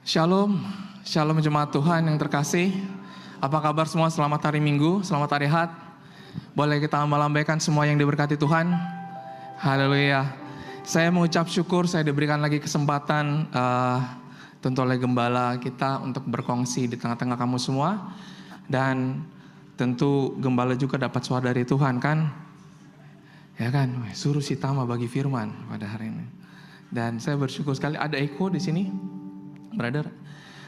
Shalom, shalom jemaat Tuhan yang terkasih. Apa kabar semua? Selamat hari Minggu, selamat hari Ahad. Boleh kita melambaikan semua yang diberkati Tuhan. Haleluya. Saya mengucap syukur saya diberikan lagi kesempatan tentu oleh gembala kita untuk berkongsi di tengah-tengah kamu semua. Dan tentu gembala juga dapat suara dari Tuhan kan? Ya kan, suruh si Tama bagi firman pada hari ini. Dan saya bersyukur sekali ada Eko di sini. Brother,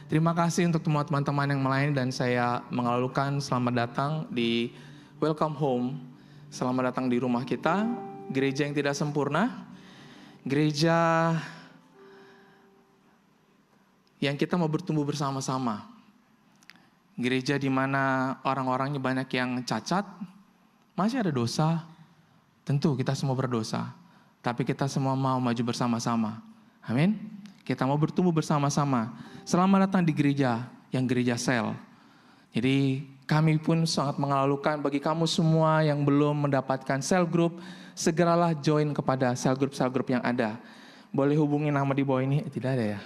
terima kasih untuk semua teman-teman yang melayani dan saya mengalukan selamat datang di Welcome Home. Selamat datang di rumah kita, gereja yang tidak sempurna, gereja yang kita mau bertumbuh bersama-sama. Gereja di mana orang-orangnya banyak yang cacat, masih ada dosa, tentu kita semua berdosa, tapi kita semua mau maju bersama-sama. Amin. Kita mau bertumbuh bersama-sama. Selamat datang di gereja, yang gereja sel. Jadi kami pun sangat mengalukan bagi kamu semua yang belum mendapatkan sel group, segeralah join kepada sel group yang ada. Boleh hubungi nama di bawah ini? Tidak ada ya?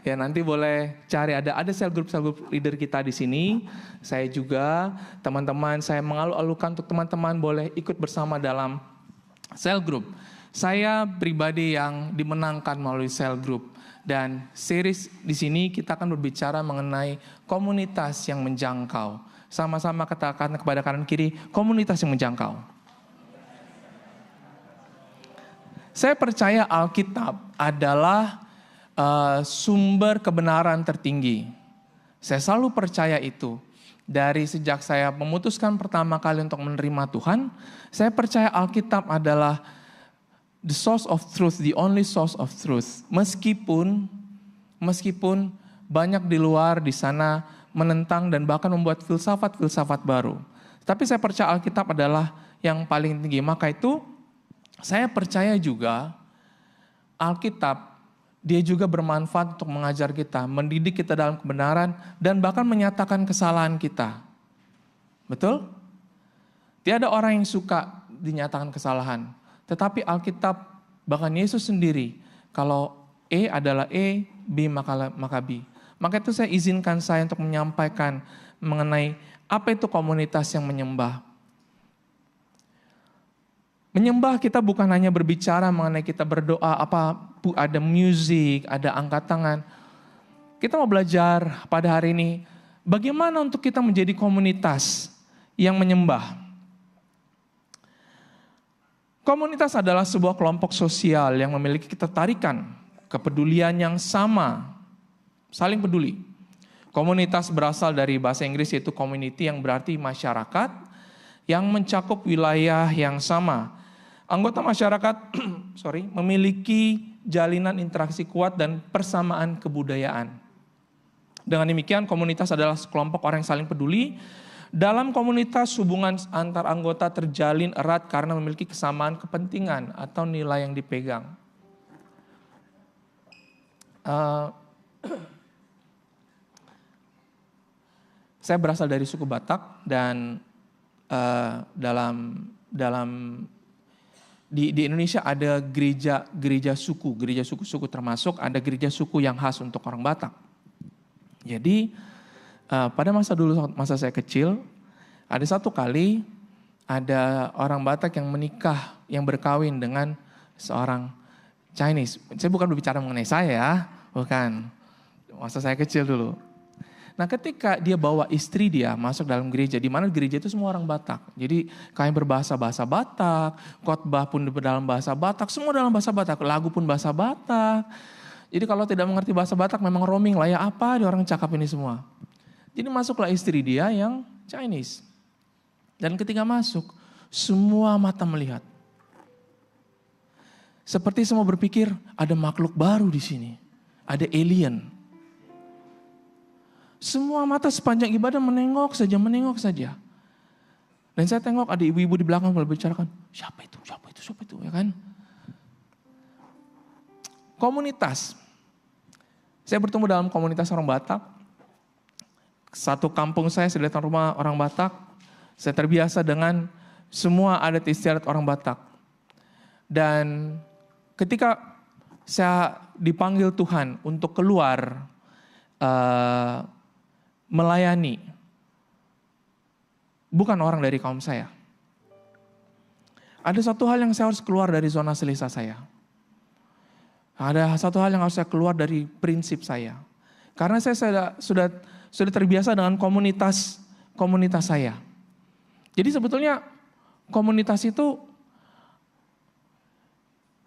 Ya nanti boleh cari, ada sel group leader kita di sini. Saya juga, teman-teman, saya mengalu-alukan untuk teman-teman boleh ikut bersama dalam sel group. Saya pribadi yang dimenangkan melalui sel group dan series di sini kita akan berbicara mengenai komunitas yang menjangkau. Sama-sama katakan kepada kanan kiri, komunitas yang menjangkau. Saya percaya Alkitab adalah sumber kebenaran tertinggi. Saya selalu percaya itu. Dari sejak saya memutuskan pertama kali untuk menerima Tuhan, saya percaya Alkitab adalah the source of truth, the only source of truth. Meskipun banyak di luar di sana menentang dan bahkan membuat filsafat baru. Tapi saya percaya Alkitab adalah yang paling tinggi. Maka itu saya percaya juga Alkitab dia juga bermanfaat untuk mengajar kita, mendidik kita dalam kebenaran dan bahkan menyatakan kesalahan kita. Betul? Tiada orang yang suka dinyatakan kesalahan. Tetapi Alkitab, bahkan Yesus sendiri, kalau E adalah E, B maka B. Maka itu saya izinkan saya untuk menyampaikan mengenai apa itu komunitas yang menyembah. Menyembah kita bukan hanya berbicara mengenai kita berdoa, ada musik, ada angkat tangan. Kita mau belajar pada hari ini, bagaimana untuk kita menjadi komunitas yang menyembah. Komunitas adalah sebuah kelompok sosial yang memiliki ketertarikan, kepedulian yang sama, saling peduli. Komunitas berasal dari bahasa Inggris yaitu community yang berarti masyarakat yang mencakup wilayah yang sama. Anggota masyarakat memiliki jalinan interaksi kuat dan persamaan kebudayaan. Dengan demikian komunitas adalah sekelompok orang yang saling peduli. Dalam komunitas hubungan antar anggota terjalin erat karena memiliki kesamaan kepentingan atau nilai yang dipegang. Saya berasal dari suku Batak dan di Indonesia ada gereja suku termasuk ada gereja suku yang khas untuk orang Batak. Jadi pada masa saya kecil, ada satu kali ada orang Batak yang menikah, yang berkawin dengan seorang Chinese. Saya bukan berbicara mengenai saya, bukan. Masa saya kecil dulu. Nah ketika dia bawa istri dia masuk dalam gereja, di mana gereja itu semua orang Batak. Jadi kami berbahasa Batak, khotbah pun dalam bahasa Batak, semua dalam bahasa Batak, lagu pun bahasa Batak. Jadi kalau tidak mengerti bahasa Batak memang roaming lah ya, apa di orang cakap ini semua. Jadi masuklah istri dia yang Chinese. Dan ketika masuk, semua mata melihat. Seperti semua berpikir, ada makhluk baru di sini. Ada alien. Semua mata sepanjang ibadah menengok saja. Dan saya tengok ada ibu-ibu di belakang berbicarakan, siapa itu, ya kan. Komunitas. Saya bertemu dalam komunitas orang Batak. Satu kampung saya datang rumah orang Batak. Saya terbiasa dengan semua adat istiadat orang Batak. Dan ketika saya dipanggil Tuhan untuk keluar melayani bukan orang dari kaum saya. Ada satu hal yang saya harus keluar dari zona selesa saya. Ada satu hal yang harus saya keluar dari prinsip saya. Karena saya sudah terbiasa dengan komunitas saya. Jadi sebetulnya komunitas itu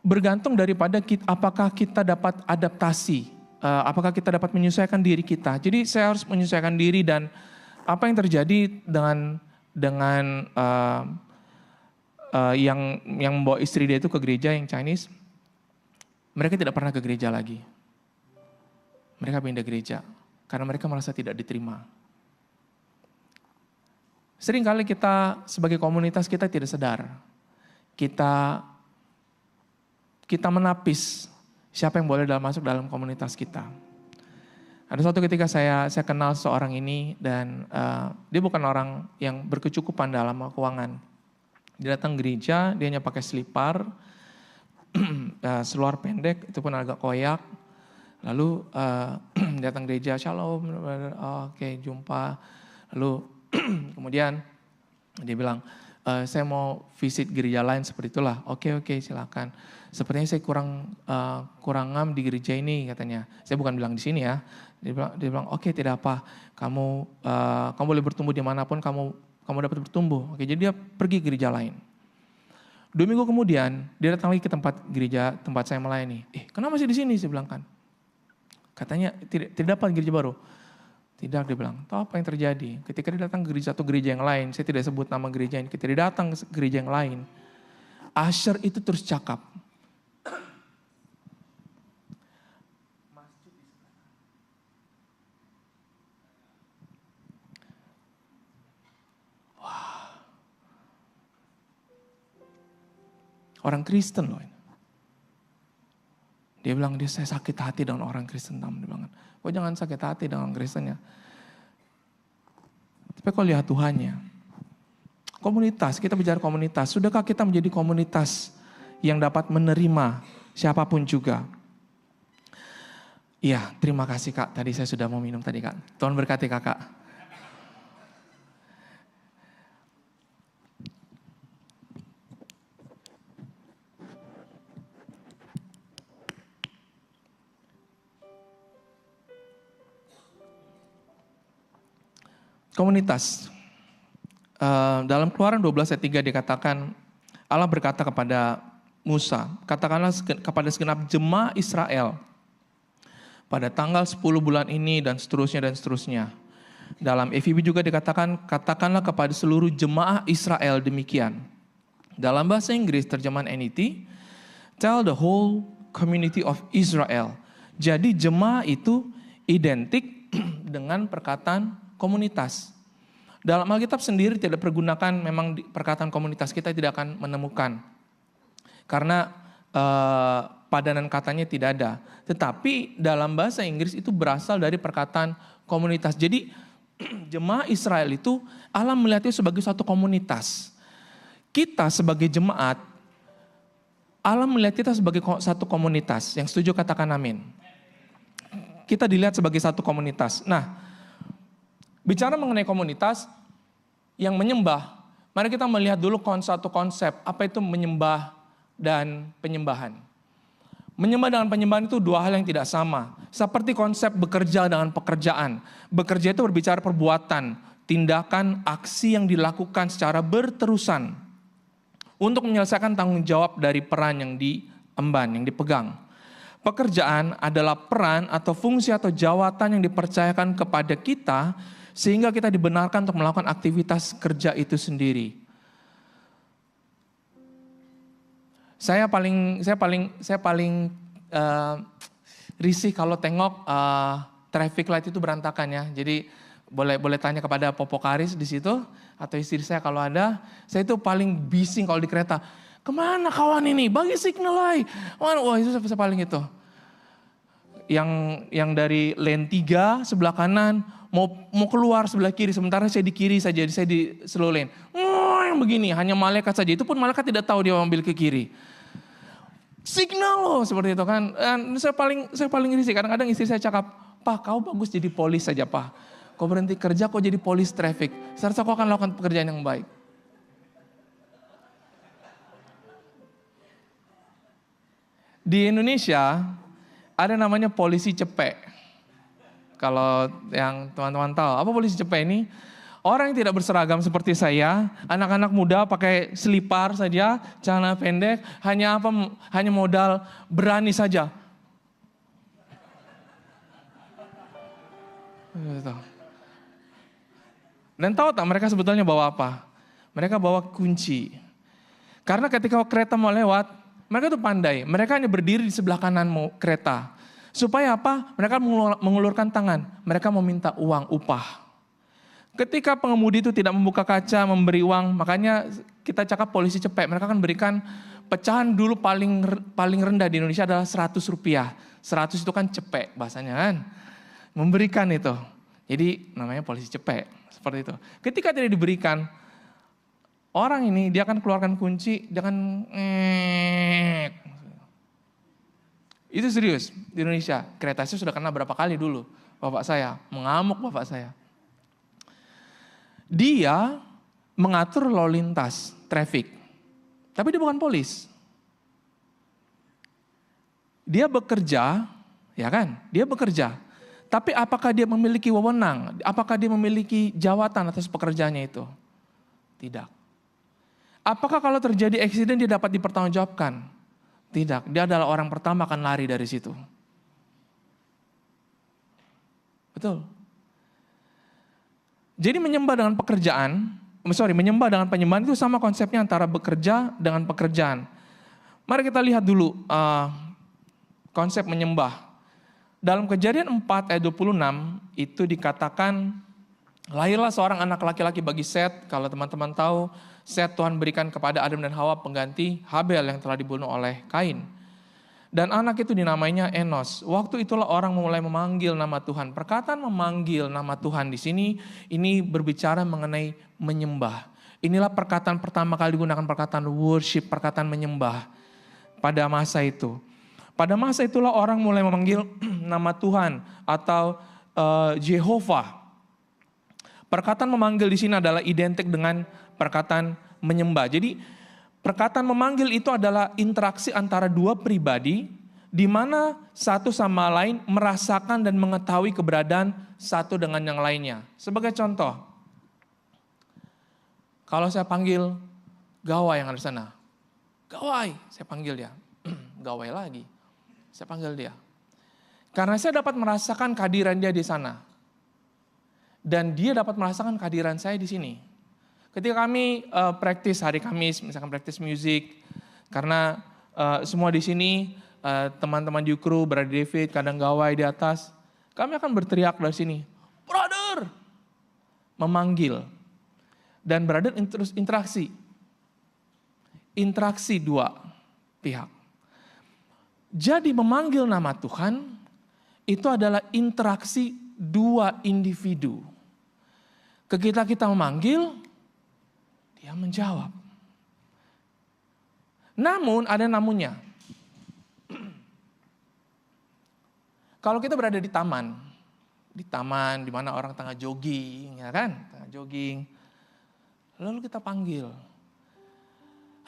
bergantung daripada apakah kita dapat adaptasi, apakah kita dapat menyesuaikan diri kita. Jadi saya harus menyesuaikan diri, dan apa yang terjadi dengan yang membawa istri dia itu ke gereja yang Chinese, mereka tidak pernah ke gereja lagi. Mereka pindah gereja karena mereka merasa tidak diterima. Seringkali kita sebagai komunitas kita tidak sadar. Kita menapis siapa yang boleh masuk dalam komunitas kita. Ada suatu ketika saya kenal seorang ini, dan dia bukan orang yang berkecukupan dalam keuangan. Dia datang gereja, dia hanya pakai selipar, seluar pendek, itu pun agak koyak. Lalu datang gereja, shalom, oke, jumpa. Lalu kemudian dia bilang, saya mau visit gereja lain seperti itulah. Oke, silakan. Sepertinya saya kurang ngam di gereja ini, katanya. Saya bukan bilang di sini ya. Dia bilang, oke, tidak apa. Kamu boleh bertumbuh dimanapun kamu dapat bertumbuh. Oke, jadi dia pergi ke gereja lain. 2 minggu kemudian dia datang lagi ke tempat saya melayani. Kenapa masih di sini? Saya bilang kan. Katanya tidak dapat gereja baru. Tidak, dia bilang. Tahu apa yang terjadi? Ketika dia datang ke satu gereja yang lain, saya tidak sebut nama gereja ini. Ketika dia datang ke gereja yang lain, usher itu terus cakap. Wah. Orang Kristen loh. Dia bilang, saya sakit hati dengan orang Kristen. Dia bilang, kok jangan sakit hati dengan Kristennya. Tapi kau lihat Tuhannya. Komunitas, kita bicara komunitas. Sudahkah kita menjadi komunitas yang dapat menerima siapapun juga? Iya, terima kasih Kak. Tadi saya sudah mau minum tadi Kak. Tuhan berkati Kakak. Komunitas. Dalam Keluaran 12 ayat 3 dikatakan, Allah berkata kepada Musa, katakanlah kepada segenap jemaah Israel, pada tanggal 10 bulan ini dan seterusnya. Dalam FIB juga dikatakan, katakanlah kepada seluruh jemaah Israel demikian. Dalam bahasa Inggris terjemahan NET, tell the whole community of Israel. Jadi jemaah itu identik dengan perkataan komunitas. Dalam Alkitab sendiri tidak pergunakan memang perkataan komunitas, kita tidak akan menemukan. Karena padanan katanya tidak ada. Tetapi dalam bahasa Inggris itu berasal dari perkataan komunitas. Jadi jemaah Israel itu Allah melihatnya sebagai satu komunitas. Kita sebagai jemaat, Allah melihat kita sebagai satu komunitas. Yang setuju katakan amin. Kita dilihat sebagai satu komunitas. Nah, bicara mengenai komunitas yang menyembah, mari kita melihat dulu satu konsep, apa itu menyembah dan penyembahan. Menyembah dengan penyembahan itu dua hal yang tidak sama. Seperti konsep bekerja dengan pekerjaan. Bekerja itu berbicara perbuatan, tindakan, aksi yang dilakukan secara berterusan untuk menyelesaikan tanggung jawab dari peran yang diemban, yang dipegang. Pekerjaan adalah peran atau fungsi atau jawatan yang dipercayakan kepada kita sehingga kita dibenarkan untuk melakukan aktivitas kerja itu sendiri. Saya paling risih kalau tengok traffic light itu berantakan ya. Jadi boleh tanya kepada Popo Karis di situ atau istri saya kalau ada. Saya itu paling bising kalau di kereta. Kemana kawan ini? Bagi signal lagi. Wah itu saya paling itu. Yang dari lane 3 sebelah kanan mau keluar sebelah kiri, sementara saya di kiri saja, saya di slow lane. Yang begini, hanya malaikat saja. Itu pun malaikat tidak tahu dia ambil ke kiri. Signal loh, seperti itu kan. Dan saya paling risih, kadang-kadang istri saya cakap, "Pak, kau bagus jadi polis saja, Pak. Kau berhenti kerja, kau jadi polis traffic. Seharusnya kau akan lakukan pekerjaan yang baik." Di Indonesia ada namanya polisi cepek. Kalau yang teman-teman tahu, apa polisi cepek ini? Orang yang tidak berseragam seperti saya, anak-anak muda pakai selipar saja, celana pendek, hanya modal berani saja. Dan tahu tak mereka sebetulnya bawa apa? Mereka bawa kunci. Karena ketika kereta mau lewat, mereka tuh pandai. Mereka hanya berdiri di sebelah kanan kereta. Supaya apa? Mereka mengulurkan tangan. Mereka meminta uang, upah. Ketika pengemudi itu tidak membuka kaca, memberi uang, makanya kita cakap polisi cepek. Mereka akan berikan pecahan dulu paling rendah di Indonesia adalah 100 rupiah. 100 itu kan cepek bahasanya kan. Memberikan itu. Jadi namanya polisi cepek. Seperti itu. Ketika tidak diberikan, orang ini dia akan keluarkan kunci, dia akan itu serius di Indonesia. Kereta saya sudah kena berapa kali dulu. Bapak saya, mengamuk bapak saya. Dia mengatur lalu lintas, traffic. Tapi dia bukan polis. Dia bekerja, ya kan? Dia bekerja. Tapi apakah dia memiliki wewenang? Apakah dia memiliki jawatan atas pekerjaannya itu? Tidak. Apakah kalau terjadi eksiden dia dapat dipertanggungjawabkan? Tidak. Dia adalah orang pertama akan lari dari situ. Betul. Jadi menyembah dengan menyembah dengan penyembahan itu sama konsepnya antara bekerja dengan pekerjaan. Mari kita lihat dulu konsep menyembah. Dalam Kejadian 4 ayat 26 itu dikatakan, lahirlah seorang anak laki-laki bagi Set. Kalau teman-teman tahu, Set Tuhan berikan kepada Adam dan Hawa pengganti Habel yang telah dibunuh oleh Kain. Dan anak itu dinamainya Enos. Waktu itulah orang mulai memanggil nama Tuhan. Perkataan memanggil nama Tuhan di sini, ini berbicara mengenai menyembah. Inilah perkataan pertama kali digunakan, perkataan worship, perkataan menyembah pada masa itu. Pada masa itulah orang mulai memanggil nama Tuhan atau Jehovah. Perkataan memanggil di sini adalah identik dengan perkataan menyembah. Jadi perkataan memanggil itu adalah interaksi antara dua pribadi di mana satu sama lain merasakan dan mengetahui keberadaan satu dengan yang lainnya. Sebagai contoh, kalau saya panggil Gawai yang ada di sana, Gawai, saya panggil dia, Gawai lagi, saya panggil dia. Karena saya dapat merasakan kehadiran dia di sana. Dan dia dapat merasakan kehadiran saya di sini. Ketika kami praktis hari Kamis, misalkan praktis musik, karena semua di sini teman-teman di kru, Brother David, kadang Gawai di atas, kami akan berteriak dari sini, "Brother!" Memanggil. Dan brother terus interaksi. Interaksi dua pihak. Jadi memanggil nama Tuhan, itu adalah interaksi dua individu. Ketika kita memanggil, dia menjawab. Namun ada namunnya. Kalau kita berada di taman di mana orang tengah jogging, ya kan? Tengah jogging. Lalu kita panggil,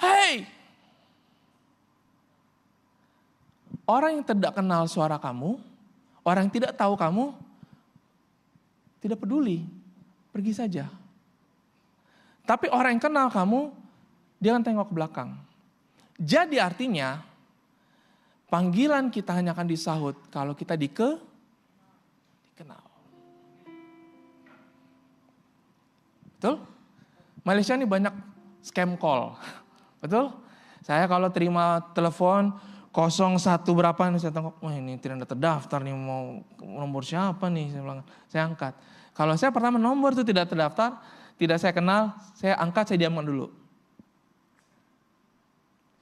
"Hei!" Orang yang tidak kenal suara kamu, orang yang tidak tahu kamu, tidak peduli, pergi saja. Tapi orang yang kenal kamu, dia akan tengok ke belakang. Jadi artinya, panggilan kita hanya akan disahut kalau kita dikenal. Betul? Malaysia ini banyak scam call. Betul? Saya kalau terima telepon 01 berapa nih, saya tengok, wah ini tidak terdaftar nih, mau nomor siapa nih, saya bilang, saya angkat. Kalau saya pertama nomor itu tidak terdaftar, tidak saya kenal, saya angkat, saya diamkan dulu.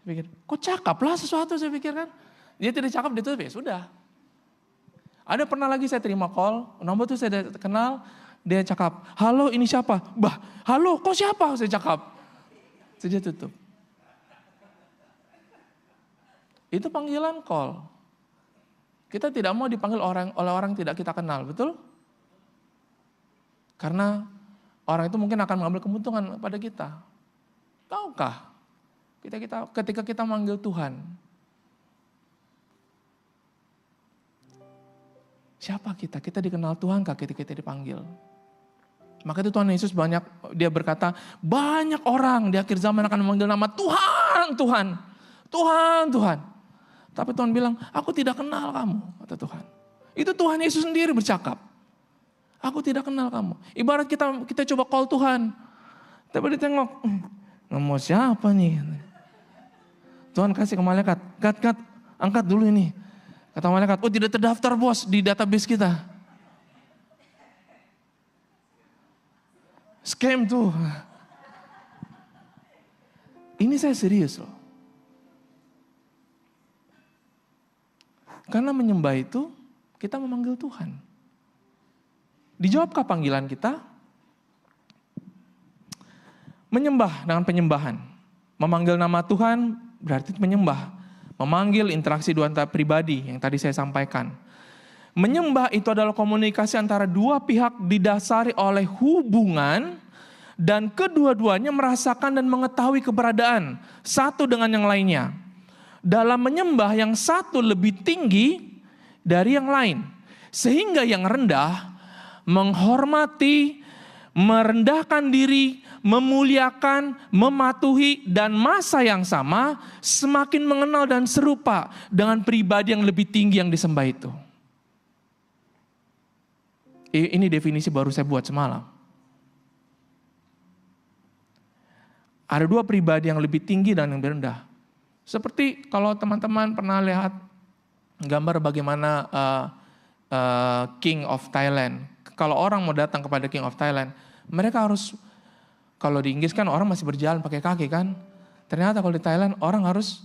Saya pikir, kok cakap lah sesuatu, saya pikir kan. Dia tidak cakap, dia tutup, ya sudah. Ada pernah lagi saya terima call, nomor itu saya kenal, dia cakap, "Halo, ini siapa?" "Bah, halo, kok siapa?" Saya cakap. Saya tutup. Itu panggilan call. Kita tidak mau dipanggil oleh orang tidak kita kenal, betul? Karena orang itu mungkin akan mengambil keuntungan pada kita. Tahukah? Ketika kita manggil Tuhan, siapa kita? Kita dikenal Tuhan kah ketika kita dipanggil? Maka itu Tuhan Yesus dia berkata, banyak orang di akhir zaman akan memanggil nama Tuhan, Tuhan, Tuhan, Tuhan. Tapi Tuhan bilang, aku tidak kenal kamu, kata Tuhan. Itu Tuhan Yesus sendiri bercakap. Aku tidak kenal kamu. Ibarat kita coba call Tuhan. Tapi ditengok, nomor siapa nih? Tuhan kasih ke malaikat, kat, angkat dulu ini. Kata malaikat, oh tidak terdaftar bos di database kita. Scam tuh. Ini saya serius loh. Karena menyembah itu, kita memanggil Tuhan. Dijawabkah panggilan kita? Menyembah dengan penyembahan. Memanggil nama Tuhan berarti menyembah. Memanggil interaksi dua antara pribadi yang tadi saya sampaikan. Menyembah itu adalah komunikasi antara dua pihak didasari oleh hubungan dan kedua-duanya merasakan dan mengetahui keberadaan satu dengan yang lainnya. Dalam menyembah yang satu lebih tinggi dari yang lain. Sehingga yang rendah menghormati, merendahkan diri, memuliakan, mematuhi, dan masa yang sama semakin mengenal dan serupa dengan pribadi yang lebih tinggi yang disembah itu. Ini definisi baru saya buat semalam. Ada dua pribadi yang lebih tinggi dan yang lebih rendah. Seperti kalau teman-teman pernah lihat gambar bagaimana King of Thailand. Kalau orang mau datang kepada King of Thailand, mereka harus, kalau di Inggris kan orang masih berjalan pakai kaki kan. Ternyata kalau di Thailand orang harus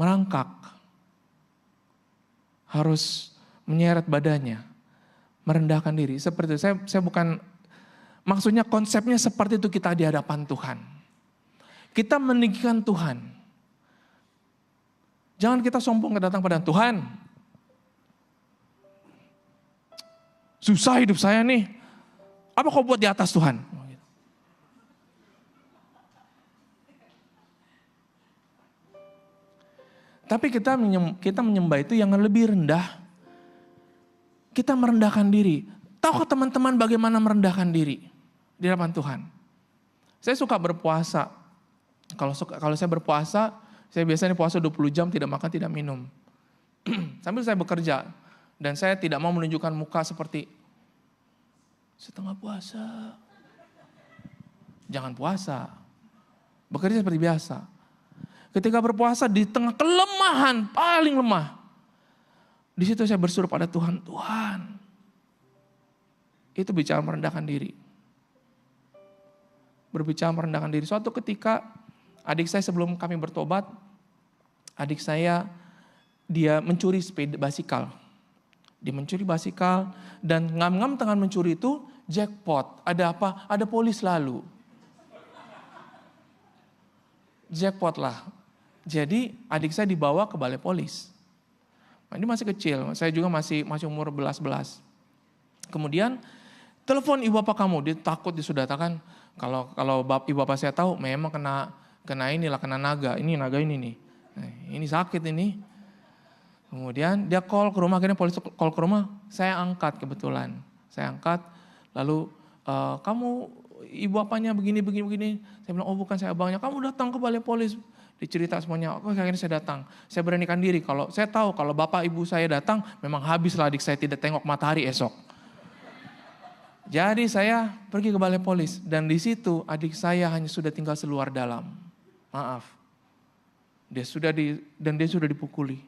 merangkak. Harus menyeret badannya. Merendahkan diri. Seperti itu. Saya bukan, maksudnya konsepnya seperti itu kita di hadapan Tuhan. Kita meninggikan Tuhan. Jangan kita sombong datang pada Tuhan. Susah hidup saya nih. Apa kau buat di atas Tuhan? Tapi kita menyembah itu yang lebih rendah. Kita merendahkan diri. Tahukah teman-teman bagaimana merendahkan diri di hadapan Tuhan? Saya suka berpuasa. Kalau saya berpuasa, saya biasanya puasa 20 jam tidak makan, tidak minum. Sambil saya bekerja. Dan saya tidak mau menunjukkan muka seperti setengah puasa. Jangan puasa. Bekerja seperti biasa. Ketika berpuasa di tengah kelemahan, paling lemah. Di situ saya bersuruh pada Tuhan, Tuhan. Itu bicara merendahkan diri. Berbicara merendahkan diri. Suatu ketika adik saya sebelum kami bertobat, adik saya dia mencuri basikal. Dia mencuri basikal dan ngam-ngam tengah mencuri itu jackpot. Ada apa? Ada polis lalu. Jackpot lah. Jadi adik saya dibawa ke balai polis. Ini masih kecil, saya juga masih umur 11. Kemudian telepon ibu bapak kamu, dia takut, dia sudah katakan kalau ibu bapak saya tahu memang kena naga, ini naga ini nih. Nah, ini sakit ini. Kemudian dia call ke rumah, akhirnya polisi call ke rumah, saya angkat kebetulan. Saya angkat, lalu kamu ibu bapaknya begini. Saya bilang, oh bukan saya abangnya, kamu datang ke balai polis. Dicerita semuanya, akhirnya saya datang. Saya beranikan diri, kalau saya tahu kalau bapak ibu saya datang, memang habislah adik saya tidak tengok matahari esok. Jadi saya pergi ke balai polis, dan di situ adik saya hanya sudah tinggal seluar dalam. Maaf. Dia sudah dipukuli.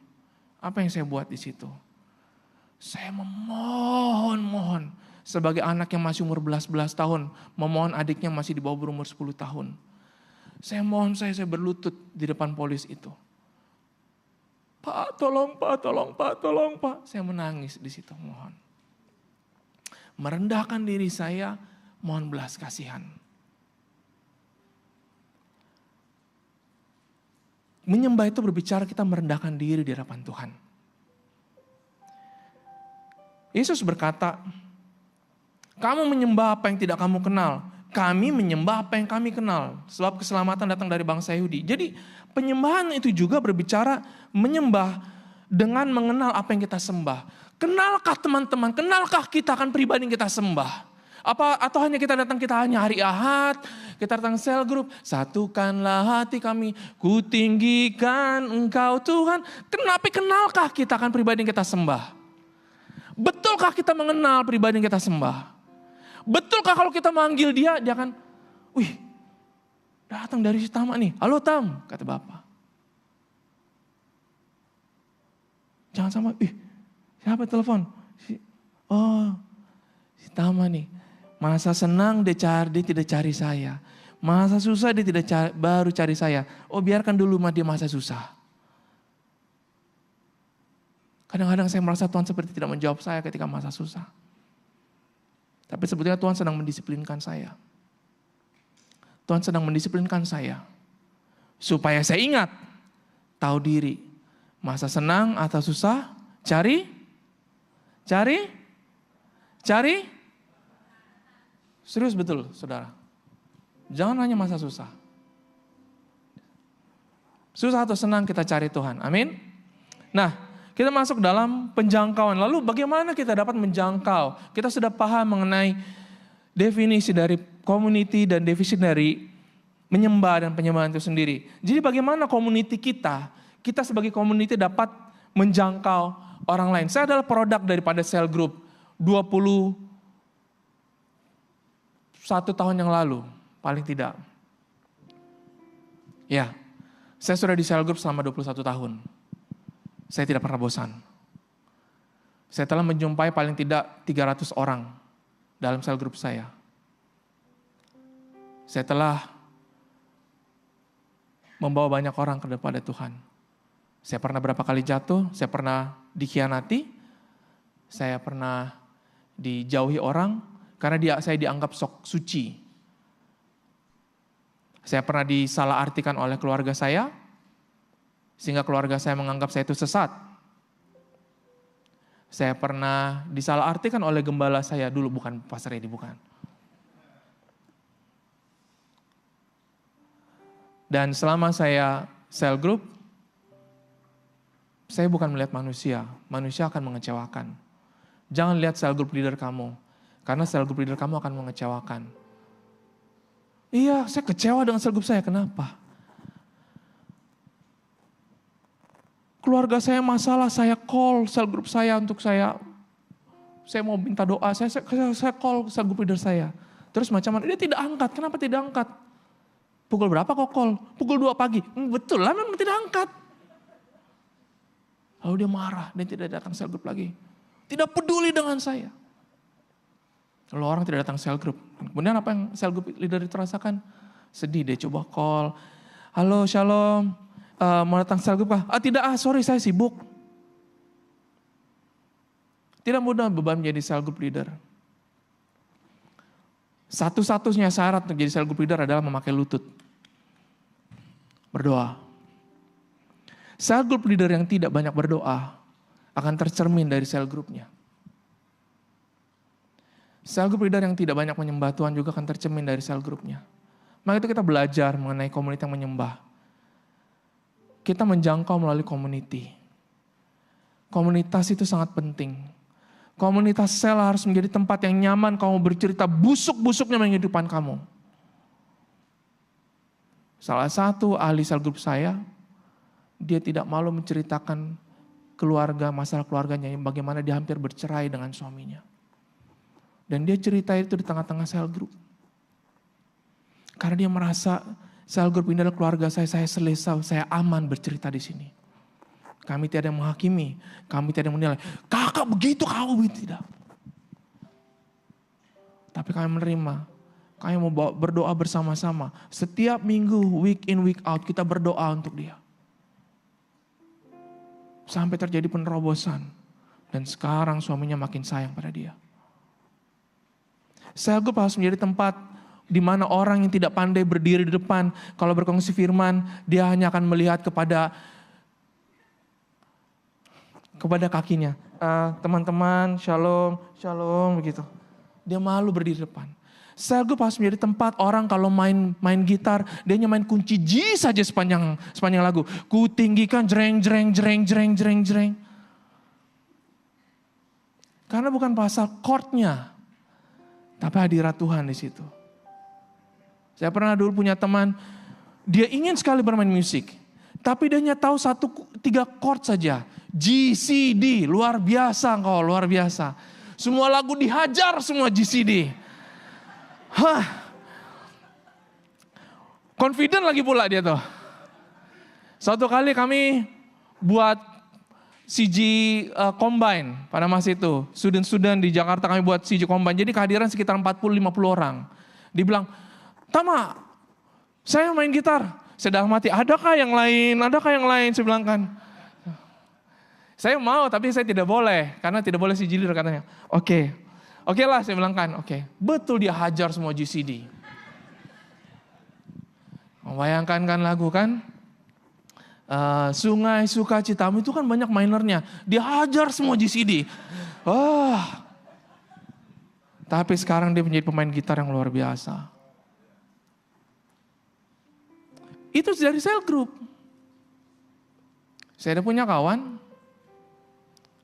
Apa yang saya buat di situ? Saya memohon sebagai anak yang masih umur 11 tahun, memohon adiknya masih di bawah berumur 10 tahun. Saya mohon, saya berlutut di depan polis itu. Pak, tolong Pak. Saya menangis di situ, mohon. Merendahkan diri saya, mohon belas kasihan. Menyembah itu berbicara kita merendahkan diri di hadapan Tuhan. Yesus berkata, kamu menyembah apa yang tidak kamu kenal. Kami menyembah apa yang kami kenal. Sebab keselamatan datang dari bangsa Yahudi. Jadi penyembahan itu juga berbicara menyembah dengan mengenal apa yang kita sembah. Kenalkah teman-teman, kenalkah kita akan pribadi yang kita sembah? Atau hanya kita datang, kita hanya hari Ahad, kita datang sel group, satukanlah hati kami, ku tinggikan Engkau Tuhan. Kenalkah kita akan pribadi yang kita sembah? Betulkah kita mengenal pribadi yang kita sembah? Betulkah kalau kita manggil dia akan, wih, datang dari si Tama nih, halo Tam, kata Bapak. Jangan sama, siapa telepon? Si Tama nih. Masa senang dia tidak cari saya. Masa susah dia baru cari saya. Oh biarkan dulu dia masa susah. Kadang-kadang saya merasa Tuhan seperti tidak menjawab saya ketika masa susah. Tapi sebetulnya Tuhan sedang mendisiplinkan saya. Tuhan sedang mendisiplinkan saya. Supaya saya ingat, tahu diri. Masa senang atau susah, cari. Serius betul, saudara. Jangan hanya masa susah. Susah atau senang kita cari Tuhan. Amin. Nah, kita masuk dalam penjangkauan. Lalu bagaimana kita dapat menjangkau? Kita sudah paham mengenai definisi dari community dan definisi dari menyembah dan penyembahan itu sendiri. Jadi bagaimana community kita sebagai community dapat menjangkau orang lain. Saya adalah produk daripada cell group 21 tahun yang lalu, paling tidak. Ya, saya sudah di cell group selama 21 tahun. Saya tidak pernah bosan. Saya telah menjumpai paling tidak 300 orang dalam cell group saya. Saya telah membawa banyak orang kepada Tuhan. Saya pernah berapa kali jatuh, saya pernah dikhianati, saya pernah dijauhi orang, karena saya dianggap sok suci. Saya pernah disalahartikan oleh keluarga saya, sehingga keluarga saya menganggap saya itu sesat. Saya pernah disalahartikan oleh gembala saya dulu, bukan Pastor Edi, bukan. Dan selama saya cell group, saya bukan melihat manusia akan mengecewakan. Jangan lihat cell group leader kamu, karena cell group leader kamu akan mengecewakan. Iya, saya kecewa dengan cell group saya, kenapa? Keluarga saya masalah, saya call cell group saya untuk saya mau minta doa, saya call cell group leader saya. Terus macam mana? Dia tidak angkat, kenapa tidak angkat? Pukul berapa kok call? Pukul 2 pagi. Betul lah, memang tidak angkat. Lalu dia marah, dia tidak datang cell group lagi. Tidak peduli dengan saya. Lalu orang tidak datang cell group. Kemudian apa yang cell group leader itu rasakan? Sedih, dia coba call. Halo, shalom. Mau datang cell group kah? Tidak, sorry saya sibuk. Tidak mudah beban menjadi cell group leader. Satu-satunya syarat untuk jadi cell group leader adalah memakai lutut. Berdoa. Cell group leader yang tidak banyak berdoa akan tercermin dari cell groupnya. Cell group leader yang tidak banyak menyembah Tuhan juga akan tercermin dari cell groupnya. Maka itu kita belajar mengenai komunitas yang menyembah. Kita menjangkau melalui community. Komunitas itu sangat penting. Komunitas sel harus menjadi tempat yang nyaman kamu bercerita busuk-busuknya kehidupan kamu. Salah satu ahli sel grup saya, dia tidak malu menceritakan masalah keluarganya, yang bagaimana dia hampir bercerai dengan suaminya. Dan dia cerita itu di tengah-tengah sel grup. Karena dia merasa sel grup ini adalah keluarga saya selesa, saya aman bercerita di sini. Kami tiada yang menghakimi, kami tiada yang menilai. Kakak begitu, kamu begitu, tidak. Tapi kami menerima, kami mau berdoa bersama-sama. Setiap minggu, week in, week out, kita berdoa untuk dia. Sampai terjadi penerobosan. Dan sekarang suaminya makin sayang pada dia. Sel group harus menjadi tempat di mana orang yang tidak pandai berdiri di depan, kalau berkongsi firman, dia hanya akan melihat kepada kakinya. Teman-teman, shalom, shalom, begitu. Dia malu berdiri di depan. Sel group harus menjadi tempat orang kalau main gitar, dia hanya main kunci G saja sepanjang lagu. Ku tinggikan jreng jreng jreng jreng jreng jreng. Karena bukan pasal chordnya, tapi hadirat Tuhan di situ. Saya pernah dulu punya teman, dia ingin sekali bermain musik, tapi dia hanya tahu 3 chord saja. G, C, D, luar biasa engkau, luar biasa. Semua lagu dihajar semua G, C, D. Confident lagi pula dia tuh. Suatu kali kami buat CG Combine pada masa itu. Student-student di Jakarta kami buat CG Combine. Jadi kehadiran sekitar 40-50 orang. Dibilang, Tama, saya main gitar. Saya dalam hati, adakah yang lain? Adakah yang lain? Saya bilang kan. Saya mau tapi saya tidak boleh. Karena tidak boleh CG leader katanya. Oke lah saya bilang kan. Oke. Betul dia hajar semua GCD. Membayangkan kan lagu kan. Sungai Sukacitamu itu kan banyak minernya. Dia hajar semua GCD. Tapi sekarang dia menjadi pemain gitar yang luar biasa. Itu dari sel group. Saya ada punya kawan,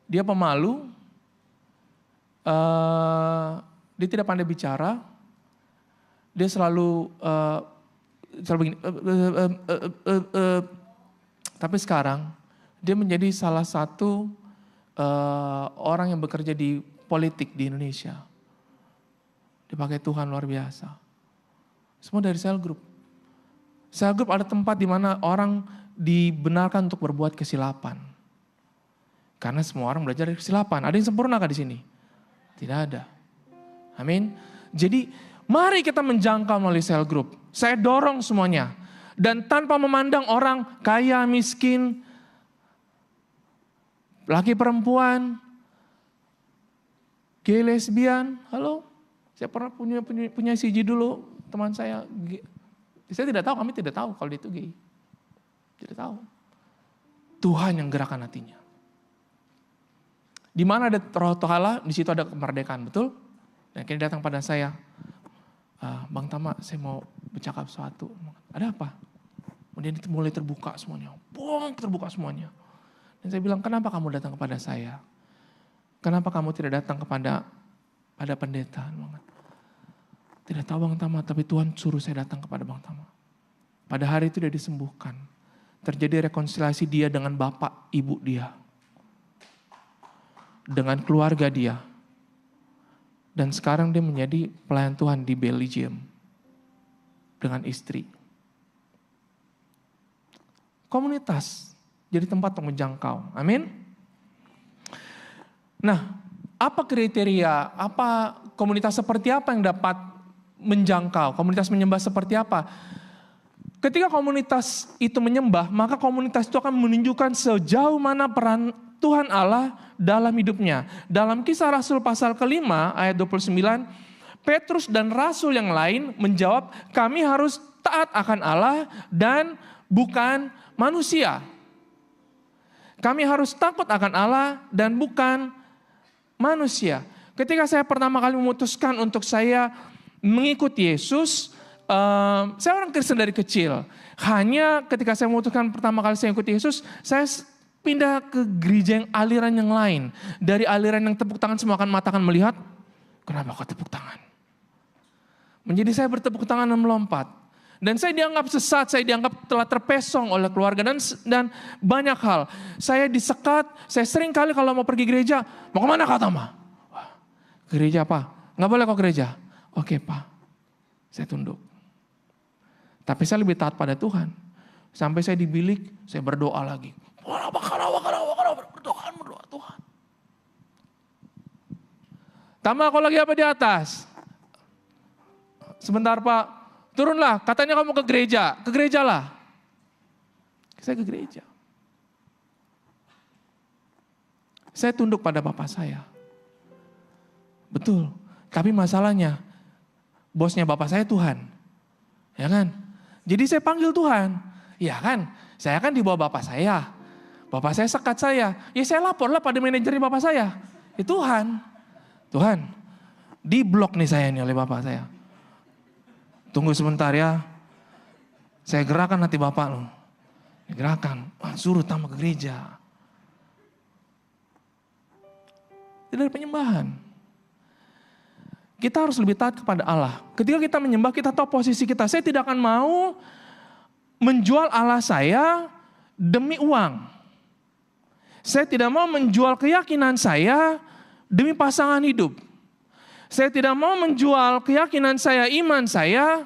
dia pemalu, dia tidak pandai bicara, dia selalu begini. Tapi sekarang dia menjadi salah satu orang yang bekerja di politik di Indonesia. Dipakai Tuhan luar biasa. Semua dari sel group. Sel group ada tempat di mana orang dibenarkan untuk berbuat kesilapan. Karena semua orang belajar dari kesilapan. Ada yang sempurna kah di sini? Tidak ada. Amin. Jadi mari kita menjangkau melalui sel group. Saya dorong semuanya. Dan tanpa memandang orang kaya, miskin, laki perempuan, gay, lesbian. Halo, saya pernah punya CG dulu, teman saya. Saya tidak tahu, kami tidak tahu kalau dia itu gay. Tidak tahu. Tuhan yang gerakan hatinya. Di mana ada Roh Tuhan, di situ ada kemerdekaan, betul? Dan kini datang pada saya, Bang Tama, saya mau bercakap sesuatu. Ada apa? Kemudian itu mulai terbuka semuanya. Terbuka semuanya. Dan saya bilang, kenapa kamu datang kepada saya? Kenapa kamu tidak datang kepada pendeta? Tidak tahu Bang Tama, tapi Tuhan suruh saya datang kepada Bang Tama. Pada hari itu dia disembuhkan. Terjadi rekonsiliasi dia dengan bapak, ibu dia. Dengan keluarga dia. Dan sekarang dia menjadi pelayan Tuhan di Belgium. Dengan istri. Komunitas jadi tempat untuk menjangkau. Amin. Nah, apa kriteria, apa komunitas seperti apa yang dapat menjangkau? Komunitas menyembah seperti apa? Ketika komunitas itu menyembah, maka komunitas itu akan menunjukkan sejauh mana peran Tuhan Allah dalam hidupnya. Dalam Kisah Rasul pasal ke-5 ayat 29, Petrus dan Rasul yang lain menjawab, kami harus taat akan Allah dan bukan manusia. Kami harus takut akan Allah dan bukan manusia. Ketika saya pertama kali memutuskan untuk saya mengikuti Yesus, saya orang Kristen dari kecil. Hanya ketika saya memutuskan pertama kali saya ikuti Yesus, saya pindah ke gereja yang aliran yang lain. Dari aliran yang tepuk tangan semua akan mata akan melihat, kenapa kau tepuk tangan? Menjadi saya bertepuk tangan dan melompat. Dan saya dianggap sesat, saya dianggap telah terpesong oleh keluarga dan banyak hal. Saya disekat, saya sering kali kalau mau pergi gereja, mau kemana kau Tama? Wah, gereja apa? Nggak boleh kau gereja. Oke Pak, saya tunduk. Tapi saya lebih taat pada Tuhan. Sampai saya di bilik, saya berdoa lagi. Berdoa Tuhan. Tama kau lagi apa di atas? Sebentar Pak, turunlah, katanya kamu ke gerejalah. Saya ke gereja. Saya tunduk pada bapak saya. Betul, tapi masalahnya, bosnya bapak saya Tuhan. Ya kan? Jadi saya panggil Tuhan. Ya kan? Saya kan di bawah bapak saya. Bapak saya sekat saya. Ya saya laporlah pada manajernya bapak saya. Ya Tuhan. Tuhan, di blok nih saya nih oleh bapak saya. Tunggu sebentar ya. Saya gerakan hati bapak loh. Gerakan. Suruh tambah ke gereja. Tidak ada penyembahan. Kita harus lebih taat kepada Allah. Ketika kita menyembah, kita tahu posisi kita. Saya tidak akan mau menjual Allah saya demi uang. Saya tidak mau menjual keyakinan saya demi pasangan hidup. Saya tidak mau menjual keyakinan saya, iman saya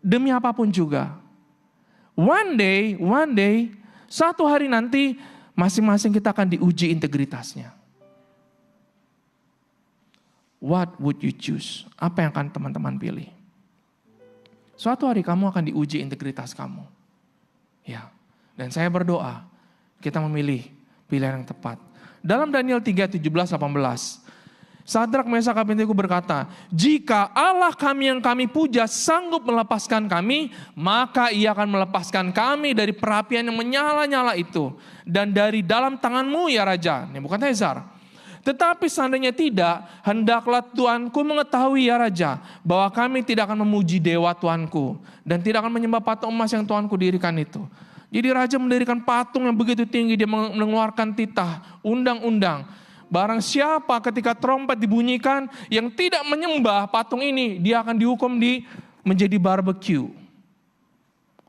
demi apapun juga. One day, suatu hari nanti masing-masing kita akan diuji integritasnya. What would you choose? Apa yang akan teman-teman pilih? Suatu hari kamu akan diuji integritas kamu. Ya. Dan saya berdoa, kita memilih pilihan yang tepat. Dalam Daniel 3, 17, 18. Sadrak, Mesak, Abednego berkata, jika Allah kami yang kami puja sanggup melepaskan kami, maka ia akan melepaskan kami dari perapian yang menyala-nyala itu. Dan dari dalam tanganmu ya Raja. Nebukadnezar. Tetapi seandainya tidak, hendaklah Tuanku mengetahui ya Raja, bahwa kami tidak akan memuji dewa Tuanku. Dan tidak akan menyembah patung emas yang Tuanku dirikan itu. Jadi Raja mendirikan patung yang begitu tinggi, dia mengeluarkan titah, undang-undang. Barang siapa ketika trompet dibunyikan yang tidak menyembah patung ini, dia akan dihukum menjadi barbecue.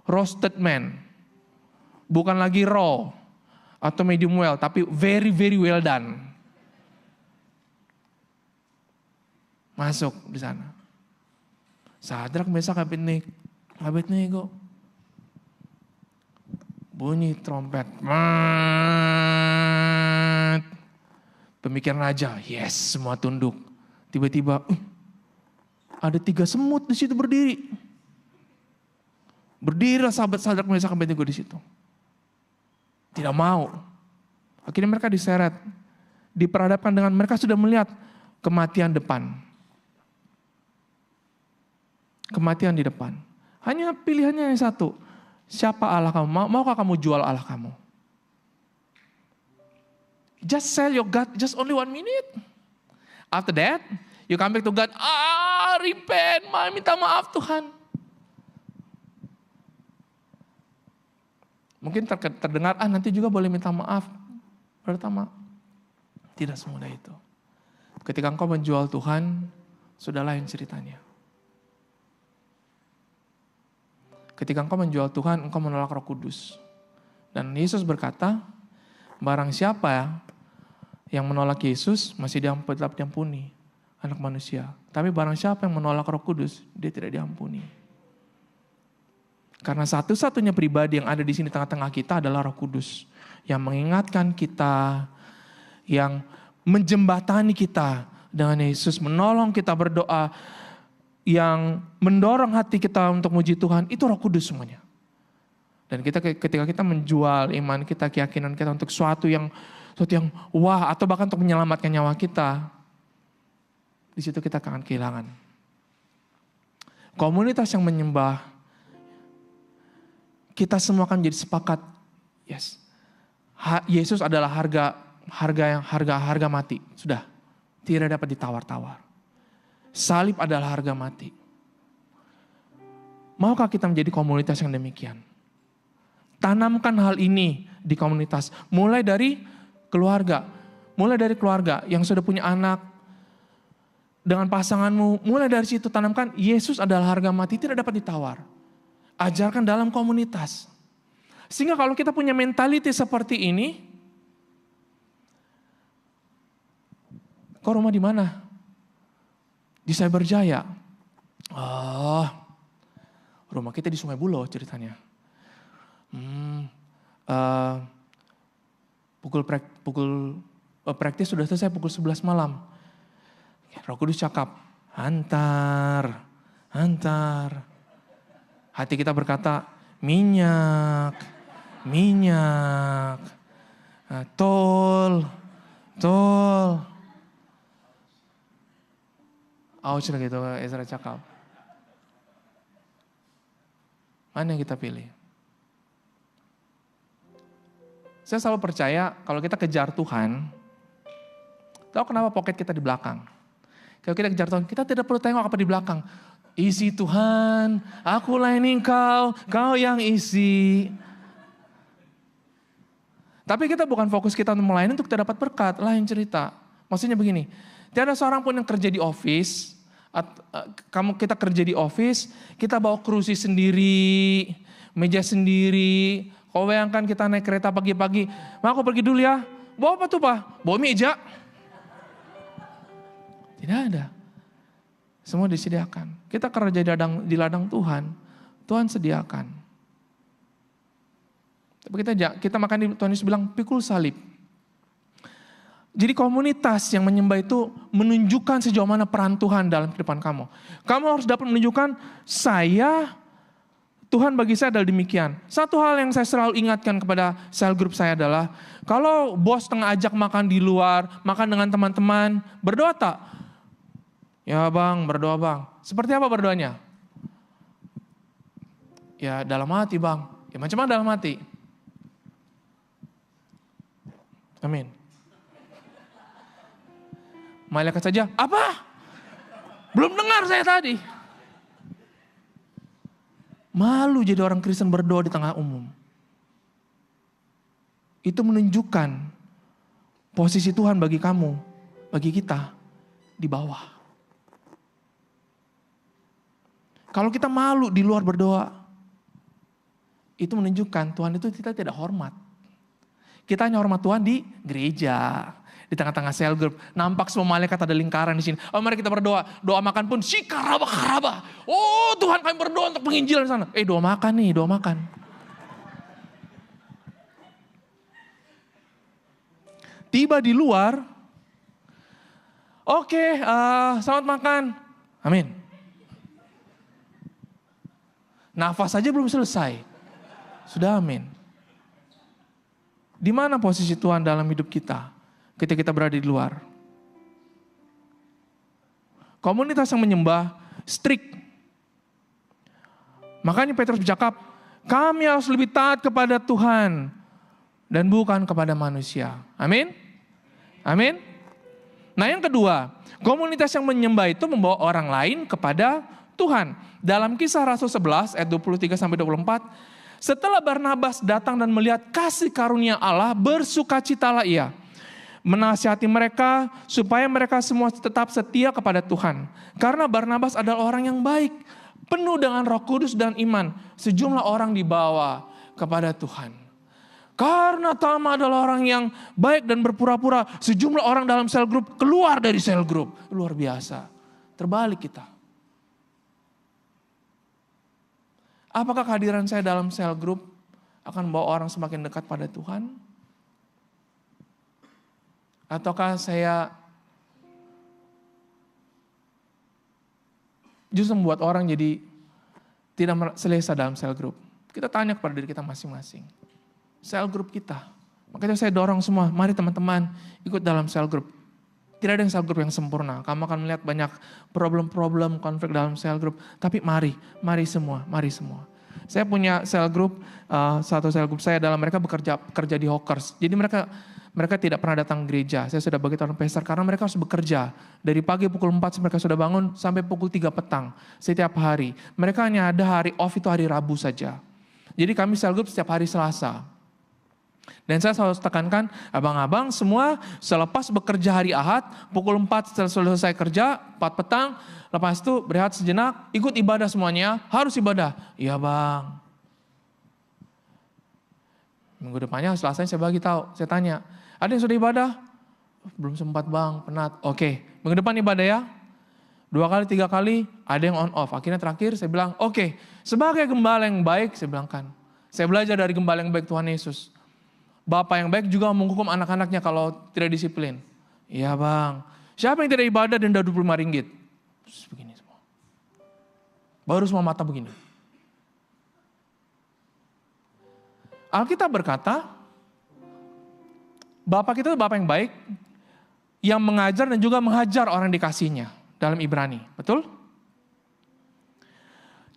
Roasted man. Bukan lagi raw atau medium well, tapi very very well done. Masuk di sana. Sadrak, Mesak, Abednego. Bunyi trompet. Pemikiran raja, yes, semua tunduk. Tiba-tiba ada 3 semut di situ berdiri. Berdirilah sahabat Sadrak, Mesak, Abednego di situ. Tidak mau. Akhirnya mereka diseret. Diperhadapkan dengan mereka sudah melihat kematian depan. Kematian di depan. Hanya pilihannya yang satu. Siapa Allah kamu? Maukah kamu jual Allah kamu? Just sell your God, just only 1 minute. After that, you come back to God. Repent, minta maaf Tuhan. Mungkin terdengar, nanti juga boleh minta maaf. Pertama, tidak semudah itu. Ketika engkau menjual Tuhan, sudah lain ceritanya. Ketika engkau menjual Tuhan, engkau menolak Roh Kudus. Dan Yesus berkata, barang siapa yang menolak Yesus, masih tetap diampuni anak manusia. Tapi barang siapa yang menolak Roh Kudus, dia tidak diampuni. Karena satu-satunya pribadi yang ada di sini tengah-tengah kita adalah Roh Kudus. Yang mengingatkan kita, yang menjembatani kita dengan Yesus, menolong kita berdoa, yang mendorong hati kita untuk muji Tuhan, itu Roh Kudus semuanya. Dan ketika kita menjual iman kita, keyakinan kita untuk sesuatu yang wah, atau bahkan untuk menyelamatkan nyawa kita, di situ kita akan kehilangan. Komunitas yang menyembah, kita semua akan jadi sepakat, yes, Yesus adalah harga mati, sudah tidak dapat ditawar-tawar. Salib adalah harga mati. Maukah kita menjadi komunitas yang demikian? Tanamkan hal ini di komunitas. Mulai dari keluarga. Mulai dari keluarga yang sudah punya anak. Dengan pasanganmu. Mulai dari situ tanamkan Yesus adalah harga mati. Tidak dapat ditawar. Ajarkan dalam komunitas. Sehingga kalau kita punya mentality seperti ini. Kau rumah di mana? Di Cyberjaya. Rumah kita di Sungai Buloh ceritanya. Praktis sudah selesai pukul 11 malam. Roh Kudus cakap, hantar. Hati kita berkata, minyak, tol. Ouch lah gitu Ezra cakap. Mana yang kita pilih? Saya selalu percaya kalau kita kejar Tuhan, tahu kenapa pocket kita di belakang? Kalau kita kejar Tuhan, kita tidak perlu tengok apa di belakang. Isi Tuhan, aku layani kau yang isi. Tapi kita bukan fokus kita untuk melayani untuk kita dapat berkat, lain cerita. Maksudnya begini, tiada seorang pun yang kerja di office, kita kerja di office, kita bawa kursi sendiri, meja sendiri. Kau bayangkan kita naik kereta pagi-pagi, aku pergi dulu ya. Bawa apa tuh Pak? Bawa meja. Tidak ada. Semua disediakan. Kita kerja di ladang Tuhan, Tuhan sediakan. Tapi kita makan, Tuhan Yesus bilang pikul salib. Jadi komunitas yang menyembah itu menunjukkan sejauh mana peran Tuhan dalam kehidupan kamu. Kamu harus dapat menunjukkan Tuhan bagi saya adalah demikian. Satu hal yang saya selalu ingatkan kepada sel group saya adalah, kalau bos tengah ajak makan di luar, makan dengan teman-teman, berdoa tak? Ya bang, berdoa bang. Seperti apa berdoanya? Ya dalam hati bang. Ya macam mana dalam hati? Amin. Malaikat saja, apa? Belum dengar saya tadi. Malu jadi orang Kristen berdoa di tengah umum. Itu menunjukkan posisi Tuhan bagi kamu, bagi kita, di bawah. Kalau kita malu di luar berdoa, itu menunjukkan Tuhan itu kita tidak hormat. Kita hanya hormat Tuhan di gereja, di tengah-tengah cell group. Nampak semua malaikat ada lingkaran di sini. Oh mari kita berdoa. Doa makan pun karaba. Oh Tuhan kami berdoa untuk penginjilan di sana. Doa makan nih, doa makan. Tiba di luar. Oke, selamat makan. Amin. Nafas saja belum selesai. Sudah amin. Di mana posisi Tuhan dalam hidup kita ketika kita berada di luar? Komunitas yang menyembah strict. Makanya Petrus bercakap, kami harus lebih taat kepada Tuhan dan bukan kepada manusia. Amin? Amin? Nah yang kedua, komunitas yang menyembah itu membawa orang lain kepada Tuhan. Dalam Kisah Rasul 11 ayat 23-24, setelah Barnabas datang dan melihat kasih karunia Allah, bersukacitalah ia. Menasihati mereka supaya mereka semua tetap setia kepada Tuhan. Karena Barnabas adalah orang yang baik, penuh dengan Roh Kudus dan iman. Sejumlah orang dibawa kepada Tuhan. Karena Tama adalah orang yang baik dan berpura-pura, sejumlah orang dalam sel grup keluar dari sel grup. Luar biasa. Terbalik kita. Apakah kehadiran saya dalam sel grup akan membawa orang semakin dekat pada Tuhan? Ataukah saya justru membuat orang jadi tidak selesa dalam sel grup? Kita tanya kepada diri kita masing-masing. Sel grup kita. Makanya saya dorong semua, mari teman-teman ikut dalam sel grup. Tidak ada yang sel grup yang sempurna. Kamu akan melihat banyak problem-problem, konflik dalam sel grup. Tapi mari semua. Saya punya sel grup, satu sel grup saya dalam mereka bekerja di Hawkers. Jadi mereka tidak pernah datang gereja. Saya sudah bagi tahun pester karena mereka harus bekerja. Dari pagi pukul 4 mereka sudah bangun sampai pukul 3 petang setiap hari. Mereka hanya ada hari off itu hari Rabu saja. Jadi kami sel grup setiap hari Selasa. Dan saya selalu tekankan, abang-abang semua selepas bekerja hari Ahad, pukul 4 selesai kerja, 4 petang, lepas itu berehat sejenak, ikut ibadah semuanya, harus ibadah. Iya bang. Minggu depannya Selasa saya bagi tahu, saya tanya, ada yang sudah ibadah? Belum sempat bang, penat. Oke, minggu depan ibadah ya. 2 kali, 3 kali, ada yang on off. Akhirnya terakhir saya bilang, oke, sebagai gembala yang baik, saya bilang kan. Saya belajar dari gembala yang baik Tuhan Yesus. Bapak yang baik juga menghukum anak-anaknya kalau tidak disiplin. Iya bang. Siapa yang tidak ibadah denda 25 ringgit? Terus begini semua. Baru semua mata begini. Alkitab berkata, Bapak kita itu Bapak yang baik, yang mengajar dan juga menghajar orang dikasihnya dalam Ibrani. Betul?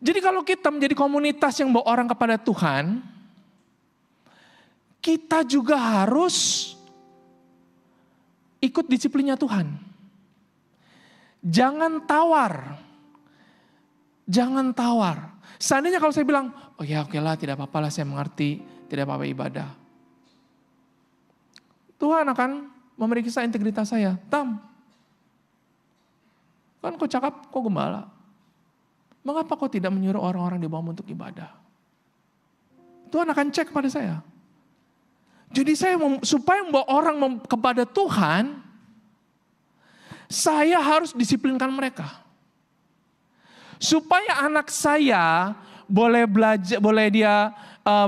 Jadi kalau kita menjadi komunitas yang bawa orang kepada Tuhan, kita juga harus ikut disiplinnya Tuhan. Jangan tawar. Jangan tawar. Seandainya kalau saya bilang, oh ya oke lah, tidak apa-apa lah, saya mengerti, tidak apa-apa ibadah. Tuhan akan memeriksa integritas saya. Tam, kan kau cakap, kau gembala. Mengapa kau tidak menyuruh orang-orang di bawah untuk ibadah? Tuhan akan cek pada saya. Jadi saya supaya membawa orang kepada Tuhan, saya harus disiplinkan mereka. Supaya anak saya boleh dia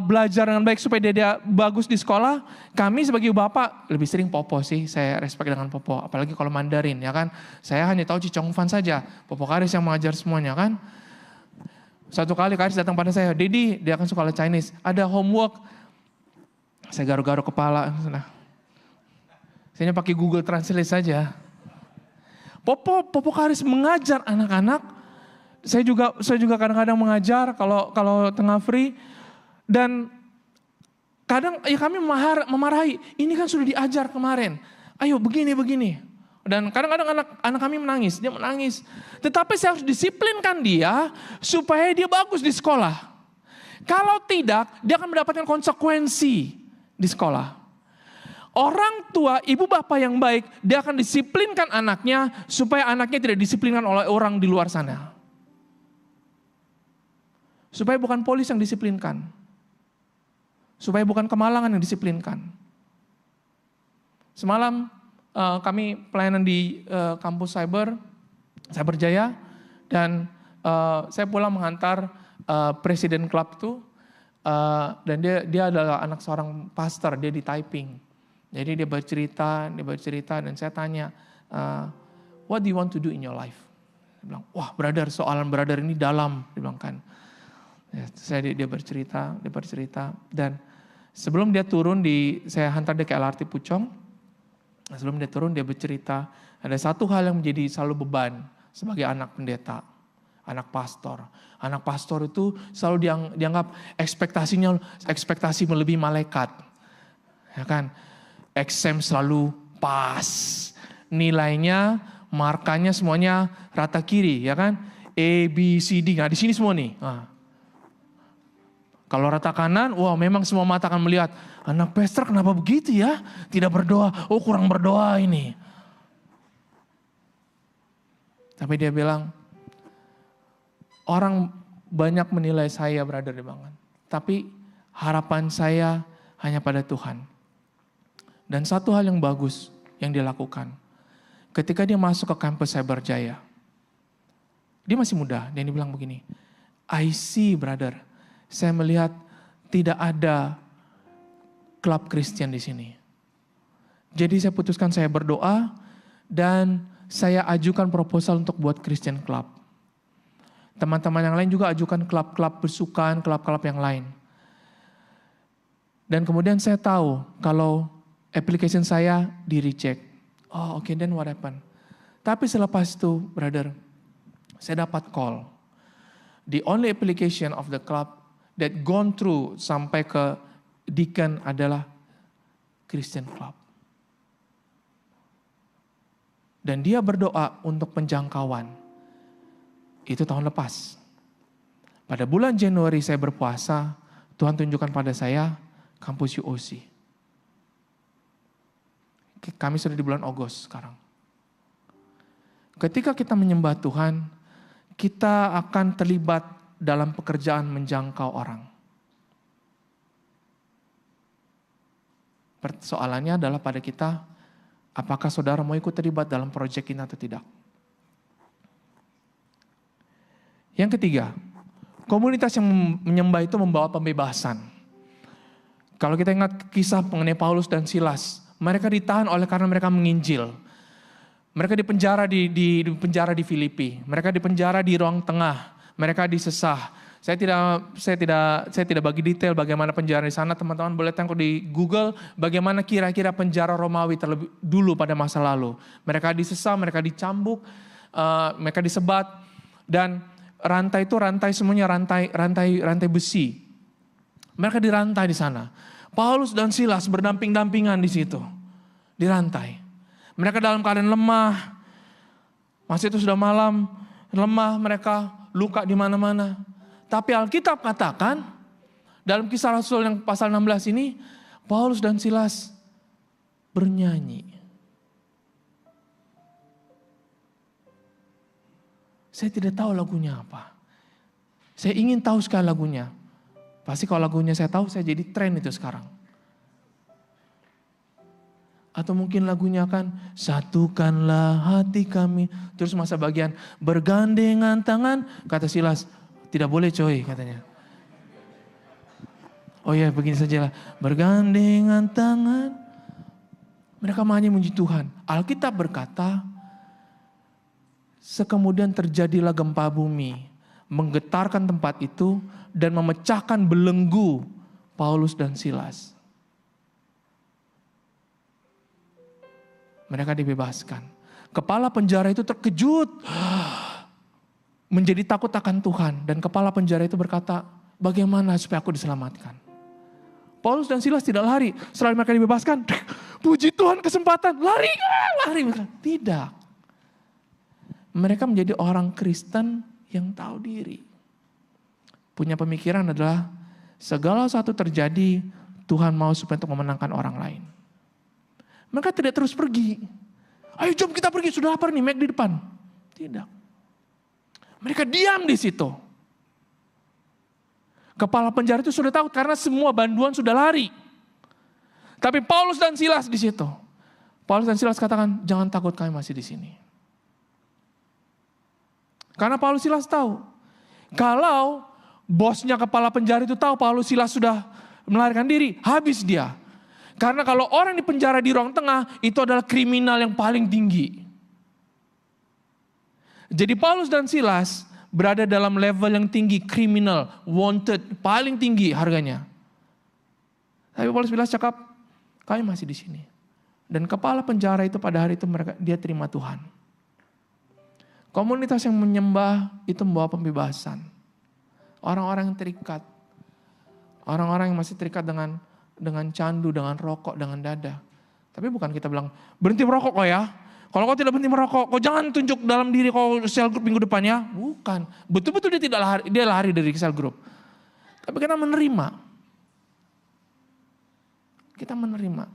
belajar dengan baik, supaya dia bagus di sekolah. Kami sebagai bapak lebih sering popo sih, saya respect dengan popo. Apalagi kalau Mandarin ya kan. Saya hanya tahu Cicong Fan saja, Popo Karis yang mengajar semuanya kan. Satu kali Karis datang pada saya, Dedi, dia akan sekolah Chinese, ada homework. Saya garuk-garuk kepala. Saya pakai Google Translate saja. Popo Karis mengajar anak-anak. Saya juga kadang-kadang mengajar kalau tengah free. Dan kadang ya kami memarahi. Ini kan sudah diajar kemarin. Ayo begini. Dan kadang-kadang anak kami menangis. Dia menangis. Tetapi saya harus disiplinkan dia supaya dia bagus di sekolah. Kalau tidak, dia akan mendapatkan konsekuensi di sekolah. Orang tua, ibu bapak yang baik, dia akan disiplinkan anaknya supaya anaknya tidak disiplinkan oleh orang di luar sana. Supaya bukan polis yang disiplinkan. Supaya bukan kemalangan yang disiplinkan. Semalam kami pelayanan di kampus Cyber Jaya, dan saya pulang mengantar presiden klub itu, dan dia adalah anak seorang pastor, dia di Taiping. Jadi dia bercerita dan saya tanya, what do you want to do in your life? Dia bilang, wah brother, soalan brother ini dalam, dia bilang kan. Ya, dia bercerita, dan sebelum dia turun saya hantar dia ke LRT Puchong. Sebelum dia turun dia bercerita, ada satu hal yang menjadi selalu beban sebagai anak pendeta, anak pastor. Anak pastor itu selalu dianggap ekspektasi melebihi malaikat. Ya kan? Exam selalu pas. Nilainya, markanya semuanya rata kiri, ya kan? A, B, C, D. Nah, di sini semua nih. Nah. Kalau rata kanan, wah memang semua mata akan melihat, anak pastor kenapa begitu ya? Tidak berdoa, oh kurang berdoa ini. Tapi dia bilang, orang banyak menilai saya brother di bangun. Tapi harapan saya hanya pada Tuhan. Dan satu hal yang bagus yang dia lakukan. Ketika dia masuk ke kampus Cyber Jaya. Dia masih muda, dan dia bilang begini, I see brother, saya melihat tidak ada klub Kristen di sini. Jadi saya putuskan saya berdoa dan saya ajukan proposal untuk buat Christian Club. Teman-teman yang lain juga ajukan klub-klub bersukan, klub-klub yang lain. Dan kemudian saya tahu kalau application saya di-reject. Oh oke, then what happened? Tapi selepas itu, brother, saya dapat call. The only application of the club that gone through sampai ke deacon adalah Christian Club. Dan dia berdoa untuk penjangkauan. Itu tahun lepas. Pada bulan Januari saya berpuasa, Tuhan tunjukkan pada saya kampus UOC. Kami sudah di bulan Agustus sekarang. Ketika kita menyembah Tuhan, kita akan terlibat dalam pekerjaan menjangkau orang. Persoalannya adalah pada kita, apakah saudara mau ikut terlibat dalam proyek ini atau tidak? Yang ketiga, komunitas yang menyembah itu membawa pembebasan. Kalau kita ingat kisah mengenai Paulus dan Silas, mereka ditahan karena mereka menginjil. Mereka dipenjara di Filipi. Mereka dipenjara di ruang tengah. Mereka disesah. Saya tidak bagi detail bagaimana penjara di sana. Teman-teman boleh tengok di Google bagaimana kira-kira penjara Romawi terlebih dulu pada masa lalu. Mereka disesah, mereka dicambuk, mereka disebat, dan rantai itu semuanya rantai besi. Mereka dirantai di sana. Paulus dan Silas berdamping-dampingan di situ. Dirantai. Mereka dalam keadaan lemah. Masih itu sudah malam, lemah, mereka luka di mana-mana. Tapi Alkitab katakan, dalam Kisah Rasul yang pasal 16 ini, Paulus dan Silas bernyanyi. Saya tidak tahu lagunya apa. Saya ingin tahu sekali lagunya. Pasti kalau lagunya saya tahu, saya jadi tren itu sekarang. Atau mungkin lagunya kan, satukanlah hati kami. Terus masa bagian, bergandengan tangan. Kata Silas, tidak boleh coy katanya. Oh ya begini sajalah, bergandengan tangan. Mereka hanya memuji Tuhan. Alkitab berkata, sekemudian terjadilah gempa bumi. Menggetarkan tempat itu dan memecahkan belenggu Paulus dan Silas. Mereka dibebaskan. Kepala penjara itu terkejut. Menjadi takut akan Tuhan. Dan kepala penjara itu berkata, bagaimana supaya aku diselamatkan? Paulus dan Silas tidak lari. Setelah mereka dibebaskan, puji Tuhan kesempatan. Lari. Tidak. Mereka menjadi orang Kristen yang tahu diri. Punya pemikiran adalah, segala sesuatu terjadi, Tuhan mau supaya untuk memenangkan orang lain. Mereka tidak terus pergi. Ayo jom kita pergi, sudah lapar nih, Mac di depan. Tidak. Mereka diam di situ. Kepala penjara itu sudah tahu karena semua banduan sudah lari. Tapi Paulus dan Silas di situ. Paulus dan Silas katakan, jangan takut, kami masih di sini. Karena Paulus Silas tahu. Kalau bosnya kepala penjara itu tahu Paulus Silas sudah melarikan diri, habis dia. Karena kalau orang di penjara di ruang tengah, itu adalah kriminal yang paling tinggi. Jadi Paulus dan Silas berada dalam level yang tinggi, kriminal, wanted, paling tinggi harganya. Tapi Paulus Silas cakap, kami masih di sini. Dan kepala penjara itu pada hari itu dia terima Tuhan. Komunitas yang menyembah itu membawa pembebasan. Orang-orang yang terikat. Orang-orang yang masih terikat dengan candu, dengan rokok, dengan dada. Tapi bukan kita bilang, berhenti merokok kok ya. Kalau kau tidak berhenti merokok, kau jangan tunjuk dalam diri kau sel grup minggu depan ya. Bukan. Betul-betul dia lari dari sel grup. Tapi kita menerima. Kita menerima.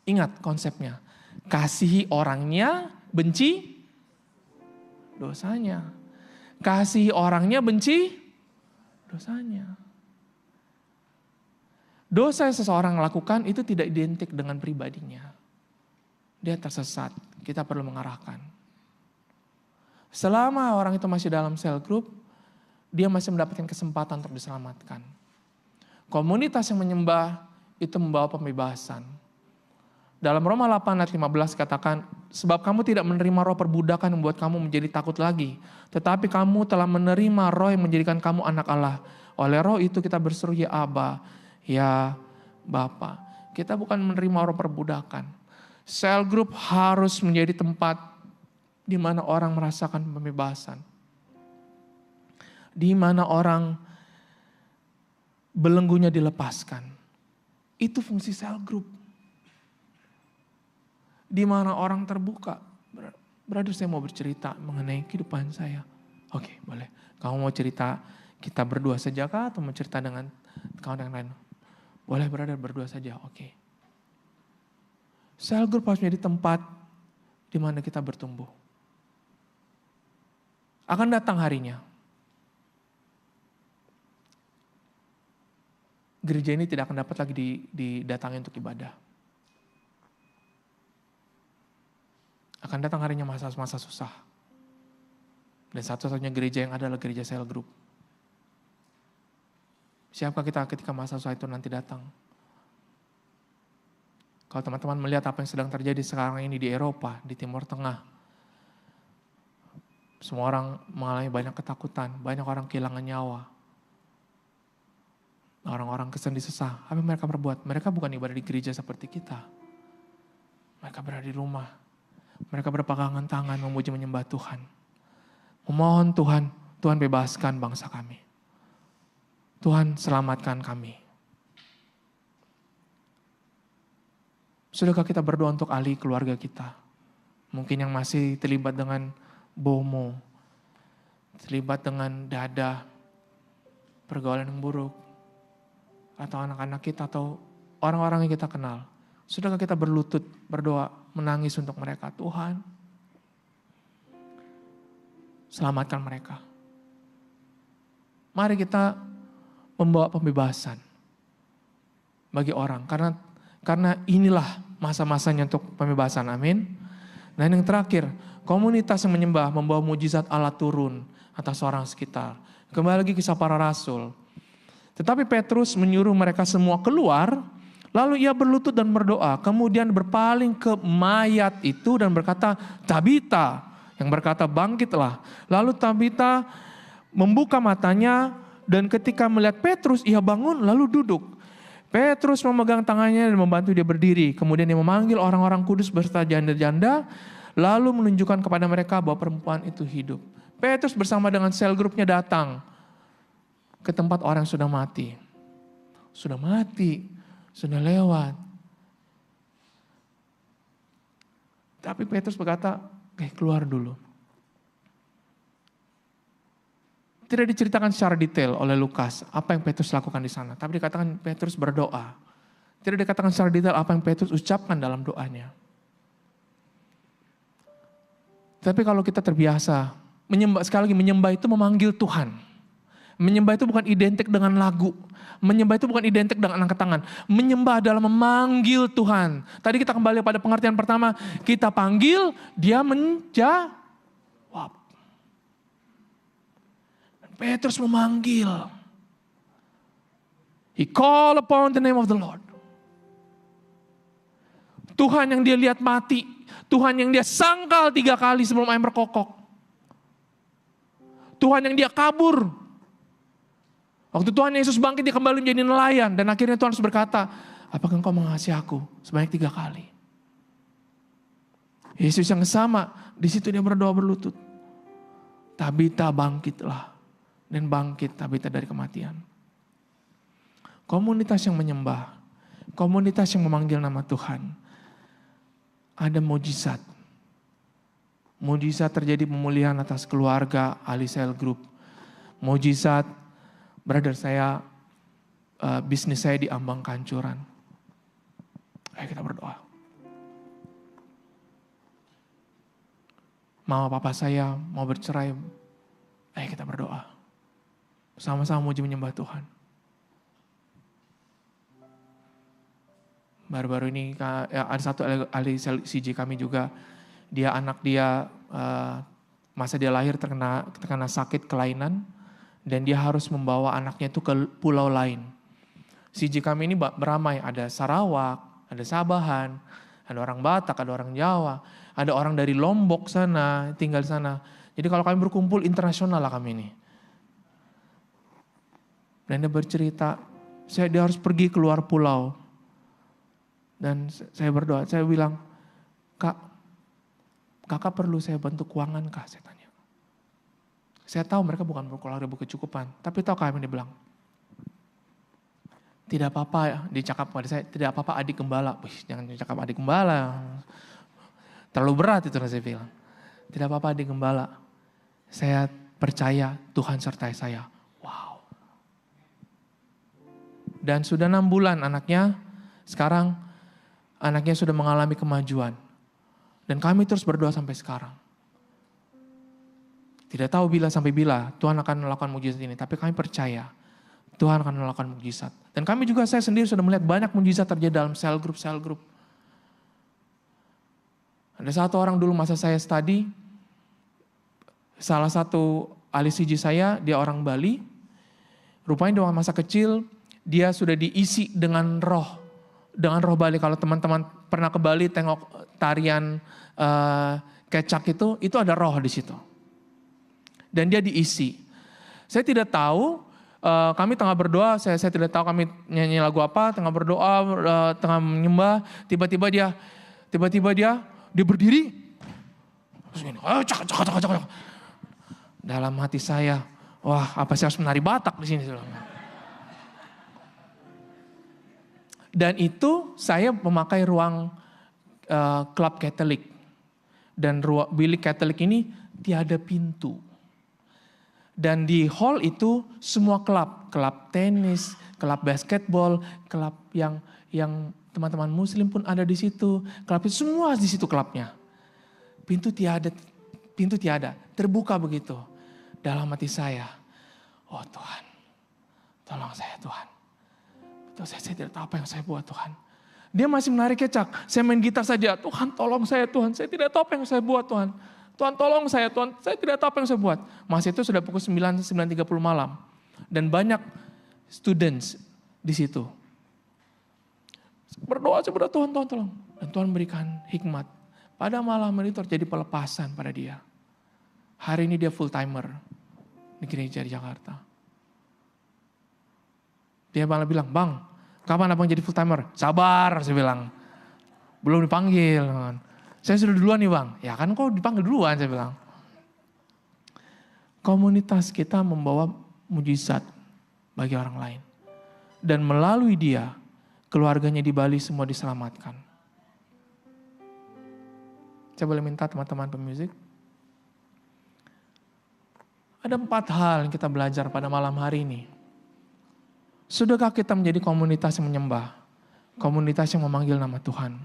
Ingat konsepnya. Kasihi orangnya, benci dosanya. Kasihi orangnya, benci dosanya. Dosa yang seseorang lakukan itu tidak identik dengan pribadinya. Dia tersesat, kita perlu mengarahkan. Selama orang itu masih dalam sel grup, dia masih mendapatkan kesempatan untuk diselamatkan. Komunitas yang menyembah itu membawa pembebasan. Dalam Roma 8 ayat 15 katakan, sebab kamu tidak menerima roh perbudakan yang membuat kamu menjadi takut lagi. Tetapi kamu telah menerima roh yang menjadikan kamu anak Allah. Oleh roh itu kita berseru ya Aba, ya Bapa. Kita bukan menerima roh perbudakan. Sel group harus menjadi tempat di mana orang merasakan pembebasan. Di mana orang belenggunya dilepaskan. Itu fungsi sel group. Di mana orang terbuka. Brother, saya mau bercerita mengenai kehidupan saya. Oke, boleh. Kamu mau cerita kita berdua saja kah atau mau cerita dengan kawan yang lain? Boleh brother, berdua saja, oke. Sel group harus menjadi tempat di mana kita bertumbuh. Akan datang harinya. Gereja ini tidak akan dapat lagi didatangi untuk ibadah. Akan datang harinya masa-masa susah. Dan satu-satunya gereja yang ada adalah gereja sel group. Siapkah kita ketika masa susah itu nanti datang? Kalau teman-teman melihat apa yang sedang terjadi sekarang ini di Eropa, di Timur Tengah. Semua orang mengalami banyak ketakutan, banyak orang kehilangan nyawa. Orang-orang kesendi sesah, apa yang mereka perbuat? Mereka bukan ibadah di gereja seperti kita. Mereka berada di rumah. Mereka berpegangan tangan memuji menyembah Tuhan. Memohon Tuhan, Tuhan bebaskan bangsa kami. Tuhan selamatkan kami. Sudahkah kita berdoa untuk ahli keluarga kita? Mungkin yang masih terlibat dengan bomo, terlibat dengan dada, pergaulan yang buruk, atau anak-anak kita, atau orang-orang yang kita kenal. Sudahkah kita berlutut, berdoa, menangis untuk mereka? Tuhan, selamatkan mereka. Mari kita membawa pembebasan bagi orang. Karena inilah masa-masanya untuk pembebasan. Amin. Dan yang terakhir, komunitas yang menyembah membawa mujizat Allah turun atas orang sekitar. Kembali lagi kisah para rasul. Tetapi Petrus menyuruh mereka semua keluar, lalu ia berlutut dan berdoa. Kemudian berpaling ke mayat itu dan berkata, Tabita, yang berkata bangkitlah. Lalu Tabita membuka matanya dan ketika melihat Petrus, ia bangun lalu duduk. Petrus memegang tangannya dan membantu dia berdiri. Kemudian dia memanggil orang-orang kudus beserta janda-janda, lalu menunjukkan kepada mereka bahwa perempuan itu hidup. Petrus bersama dengan sel grupnya datang ke tempat orang yang sudah mati. Sudah mati, sudah lewat. Tapi Petrus berkata, keluar dulu. Tidak diceritakan secara detail oleh Lukas apa yang Petrus lakukan di sana. Tapi dikatakan Petrus berdoa. Tidak dikatakan secara detail apa yang Petrus ucapkan dalam doanya. Tapi kalau kita terbiasa, sekali lagi menyembah itu memanggil Tuhan. Menyembah itu bukan identik dengan lagu. Menyembah itu bukan identik dengan angkat tangan. Menyembah adalah memanggil Tuhan. Tadi kita kembali pada pengertian pertama. Kita panggil, dia menjawab. Petrus memanggil. He called upon the name of the Lord. Tuhan yang dia lihat mati. Tuhan yang dia sangkal 3 kali sebelum ayam berkokok. Tuhan yang dia kabur. Waktu Tuhan Yesus bangkit, dia kembali menjadi nelayan. Dan akhirnya Tuhan berkata, apakah engkau mengasihi aku sebanyak 3 kali? Yesus yang sama, di situ dia berdoa berlutut. Tabita bangkitlah. Dan bangkit Tabita dari kematian. Komunitas yang menyembah, komunitas yang memanggil nama Tuhan, ada mujizat. Mujizat terjadi pemulihan atas keluarga, ahli sel group. Mujizat, brother saya, bisnis saya diambang kehancuran. Ayo kita berdoa. Mama papa saya mau bercerai, ayo kita berdoa. Sama-sama muji menyembah Tuhan. Baru-baru ini ada satu ahli CJ kami juga, anak dia masa dia lahir terkena sakit kelainan dan dia harus membawa anaknya itu ke pulau lain. CJ kami ini beramai, ada Sarawak, ada Sabahan, ada orang Batak, ada orang Jawa, ada orang dari Lombok sana tinggal di sana. Jadi kalau kami berkumpul internasional lah kami ini. Dan dia bercerita, dia harus pergi keluar pulau. Dan saya berdoa, saya bilang, kakak perlu saya bantu keuangan kah? Saya tanya. Saya tahu mereka bukan berkeluarga berkecukupan. Tapi tahu kami dia bilang, tidak apa-apa, dicakap pada saya, tidak apa-apa adik gembala. Wih, jangan cakap adik gembala. Terlalu berat itu saya bilang. Tidak apa-apa adik gembala. Saya percaya Tuhan sertai saya. Wow. Dan sudah 6 bulan anaknya, sekarang anaknya sudah mengalami kemajuan. Dan kami terus berdoa sampai sekarang. Tidak tahu sampai bila Tuhan akan melakukan mujizat ini. Tapi kami percaya Tuhan akan melakukan mujizat. Dan kami juga, saya sendiri sudah melihat banyak mujizat terjadi dalam sel group. Ada satu orang dulu masa saya study, salah satu ahli CJ saya, dia orang Bali. Rupanya di masa kecil, dia sudah diisi dengan roh Bali. Kalau teman-teman pernah ke Bali tengok tarian kecak itu ada roh di situ. Dan dia diisi. Saya tidak tahu, kami tengah berdoa, saya tidak tahu kami nyanyi lagu apa, tengah berdoa, tengah menyembah, tiba-tiba dia berdiri. Terus gini, cak. Dalam hati saya, wah apa saya harus menari Batak di sini? Dan itu saya memakai ruang klub Katolik. Dan bilik Katolik ini tiada pintu. Dan di hall itu semua klub tenis, klub basketball, klub yang teman-teman muslim pun ada di situ. Klub itu semua di situ klubnya. Pintu tiada, terbuka begitu. Dalam hati saya, oh Tuhan, tolong saya Tuhan. Betul, saya tidak tahu apa yang saya buat Tuhan. Dia masih menarik kecak, saya main gitar saja, Tuhan tolong saya Tuhan, saya tidak tahu apa yang saya buat Tuhan. Tuhan tolong saya Tuhan, saya tidak tahu apa yang saya buat. Mas itu sudah pukul 9:30 malam. Dan banyak students di situ. Berdoa Tuhan tolong. Dan Tuhan berikan hikmat. Pada malam itu terjadi pelepasan pada dia. Hari ini dia full timer di gereja di Jakarta. Dia malah bilang, Bang, kapan abang jadi full timer? Sabar, saya bilang. Belum dipanggil. Saya sudah duluan nih Bang. Ya kan kok dipanggil duluan, saya bilang. Komunitas kita membawa mujizat bagi orang lain. Dan melalui dia, keluarganya di Bali semua diselamatkan. Saya boleh minta teman-teman pemusik? Ada 4 hal yang kita belajar pada malam hari ini. Sudahkah kita menjadi komunitas yang menyembah? Komunitas yang memanggil nama Tuhan.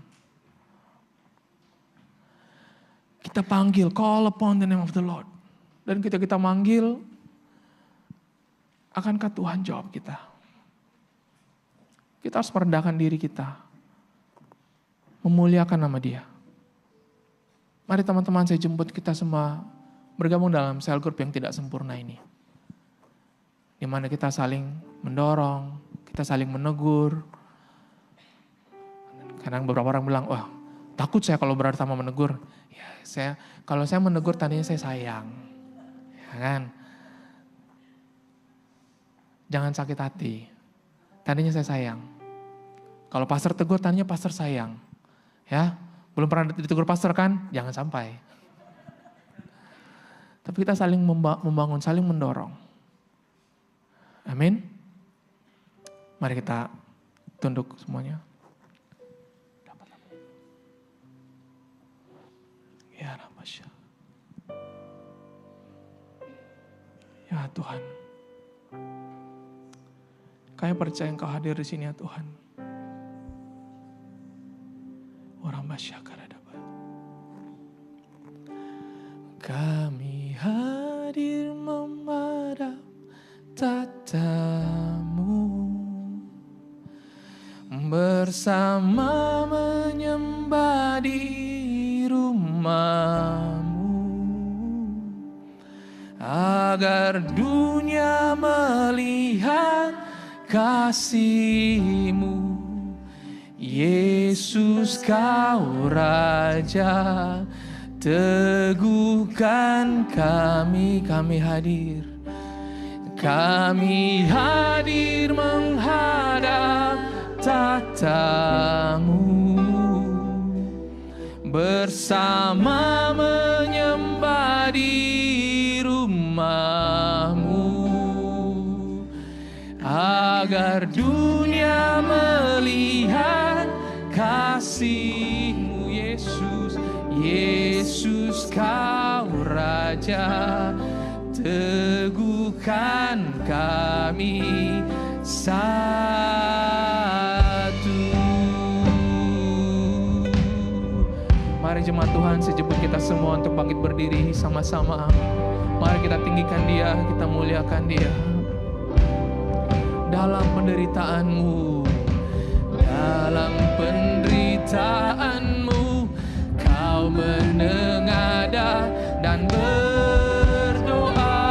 Kita panggil, call upon the name of the Lord. Dan kita manggil, akankah Tuhan jawab kita? Kita harus merendahkan diri kita. Memuliakan nama Dia. Mari teman-teman saya jemput kita semua bergabung dalam cell group yang tidak sempurna ini. Di mana kita saling mendorong, kita saling menegur. Kadang beberapa orang bilang, wah takut saya kalau berada sama menegur. Ya, kalau saya menegur tadinya saya sayang. Ya kan? Jangan sakit hati. Tadinya saya sayang. Kalau pastor tegur tadinya pastor sayang. Ya, belum pernah ditegur pastor kan? Jangan sampai. Tapi kita saling membangun, saling mendorong. Amin. Mari kita tunduk semuanya. Ya Rabbasya. Ya Tuhan. Kami percaya Engkau hadir di sini ya Tuhan. Orang Basyakaradaba. Kami hadir memadam tatamu, bersama menyembah di rumahmu, agar dunia melihat kasih-Mu. Yesus Kau Raja, teguhkan kami hadir. Kami hadir menghadap tatamu, bersama menyembah di rumahmu, agar dunia melihat kasih-Mu. Yesus, Yesus Kau Raja, teguhkan kami satu. Mari jemaat Tuhan, saya jemput kita semua untuk bangkit berdiri sama-sama. Mari kita tinggikan Dia, kita muliakan Dia. Dalam penderitaanmu, dalam penderitaanmu, Kau menengadah dan berdoa,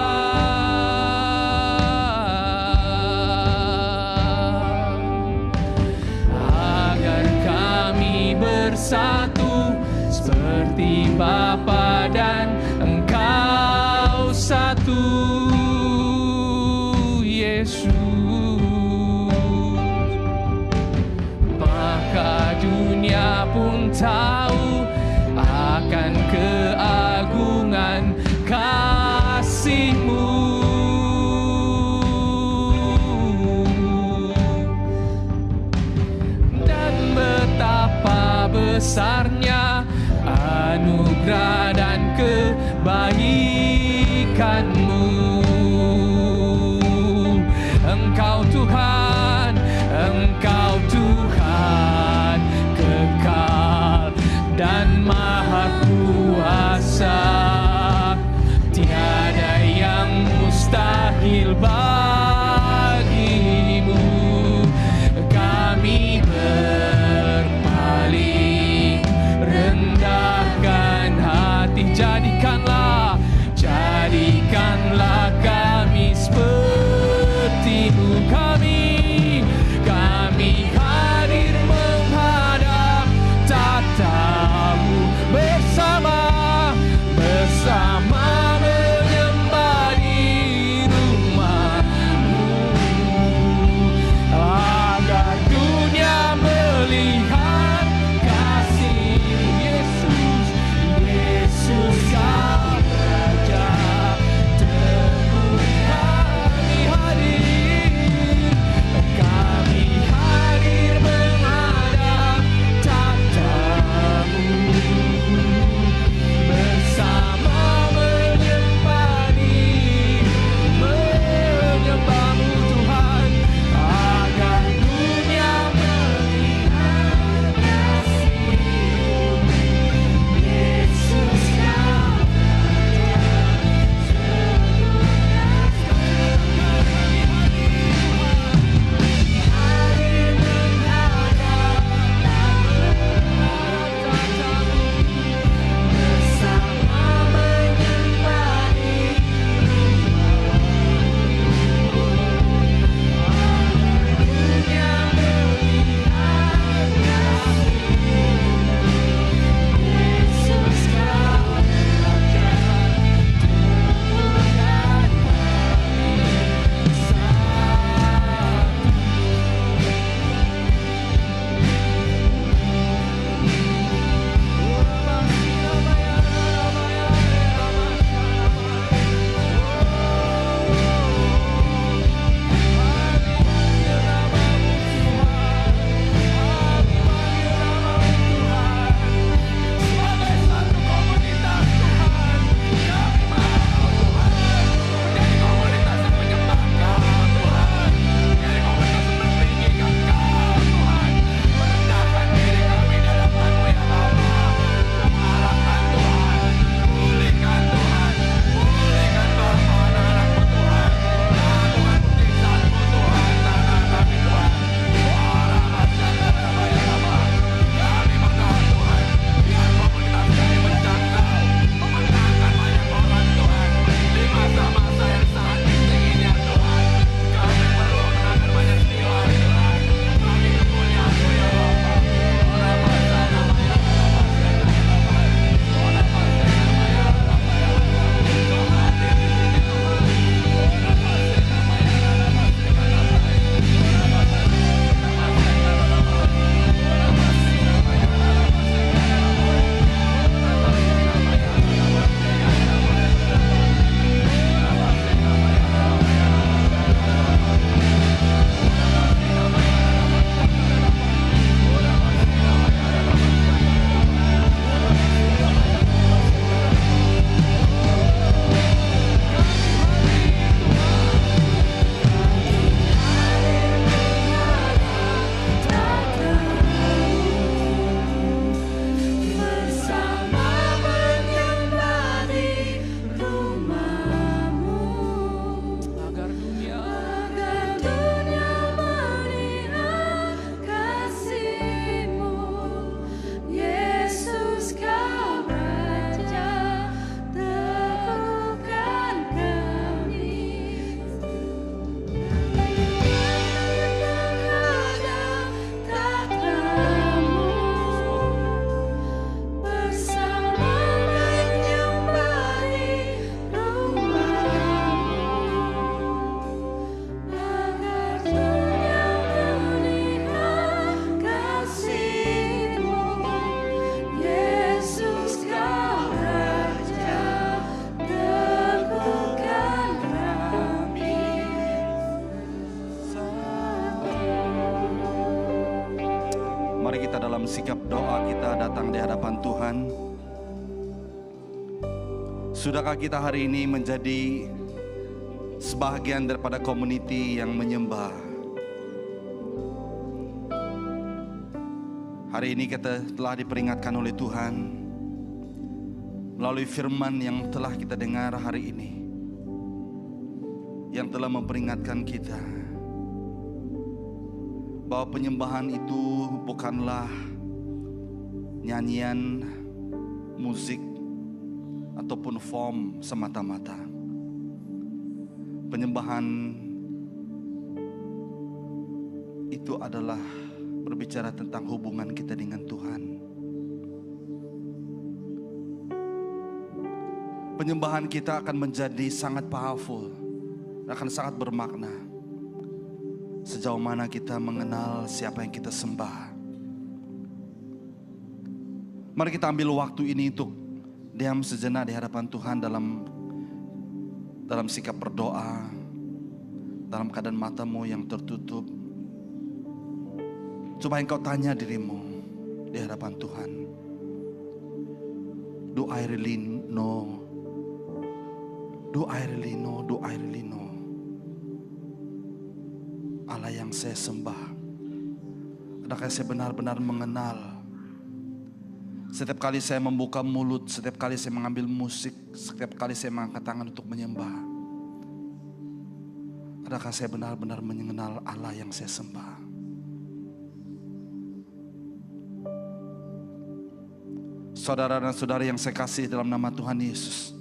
agar kami bersatu seperti Bapa dan Engkau satu, Yesus. Maka dunia pun tahu akan keagungan kasih Engkau Tuhan, Engkau Tuhan kekal dan maha kuasa. Tiada yang mustahil bagimu. Kami berpaling, rendahkan hati. Jadikanlah kami seperti-Mu. Kami hadir menghadap tata-Mu bersama menyembah di rumah-Mu, agar dunia melihat kasih-Mu. Yesus Kau Raja, teguh kami hadir menghadap tata-Mu bersama menyembah-Mu Tuhan, agar dunia melihat kasih-Mu. Yesus Kau dalam sikap doa kita datang di hadapan Tuhan. Sudahkah kita hari ini menjadi sebahagian daripada community yang menyembah. Hari ini kita telah diperingatkan oleh Tuhan melalui firman yang telah kita dengar hari ini, yang telah memperingatkan kita bahwa penyembahan itu bukanlah nyanyian, musik, ataupun form semata-mata. Penyembahan itu adalah berbicara tentang hubungan kita dengan Tuhan. Penyembahan kita akan menjadi sangat powerful, akan sangat bermakna sejauh mana kita mengenal siapa yang kita sembah. Mari kita ambil waktu ini untuk diam sejenak di hadapan Tuhan dalam sikap berdoa, dalam keadaan matamu yang tertutup. Coba engkau tanya dirimu di hadapan Tuhan, do I really know? Do I really know? Do I really know Allah yang saya sembah? Adakah saya benar-benar mengenal? Setiap kali saya membuka mulut, setiap kali saya mengambil musik, setiap kali saya mengangkat tangan untuk menyembah, adakah saya benar-benar mengenal Allah yang saya sembah? Saudara dan saudari yang saya kasih dalam nama Tuhan Yesus,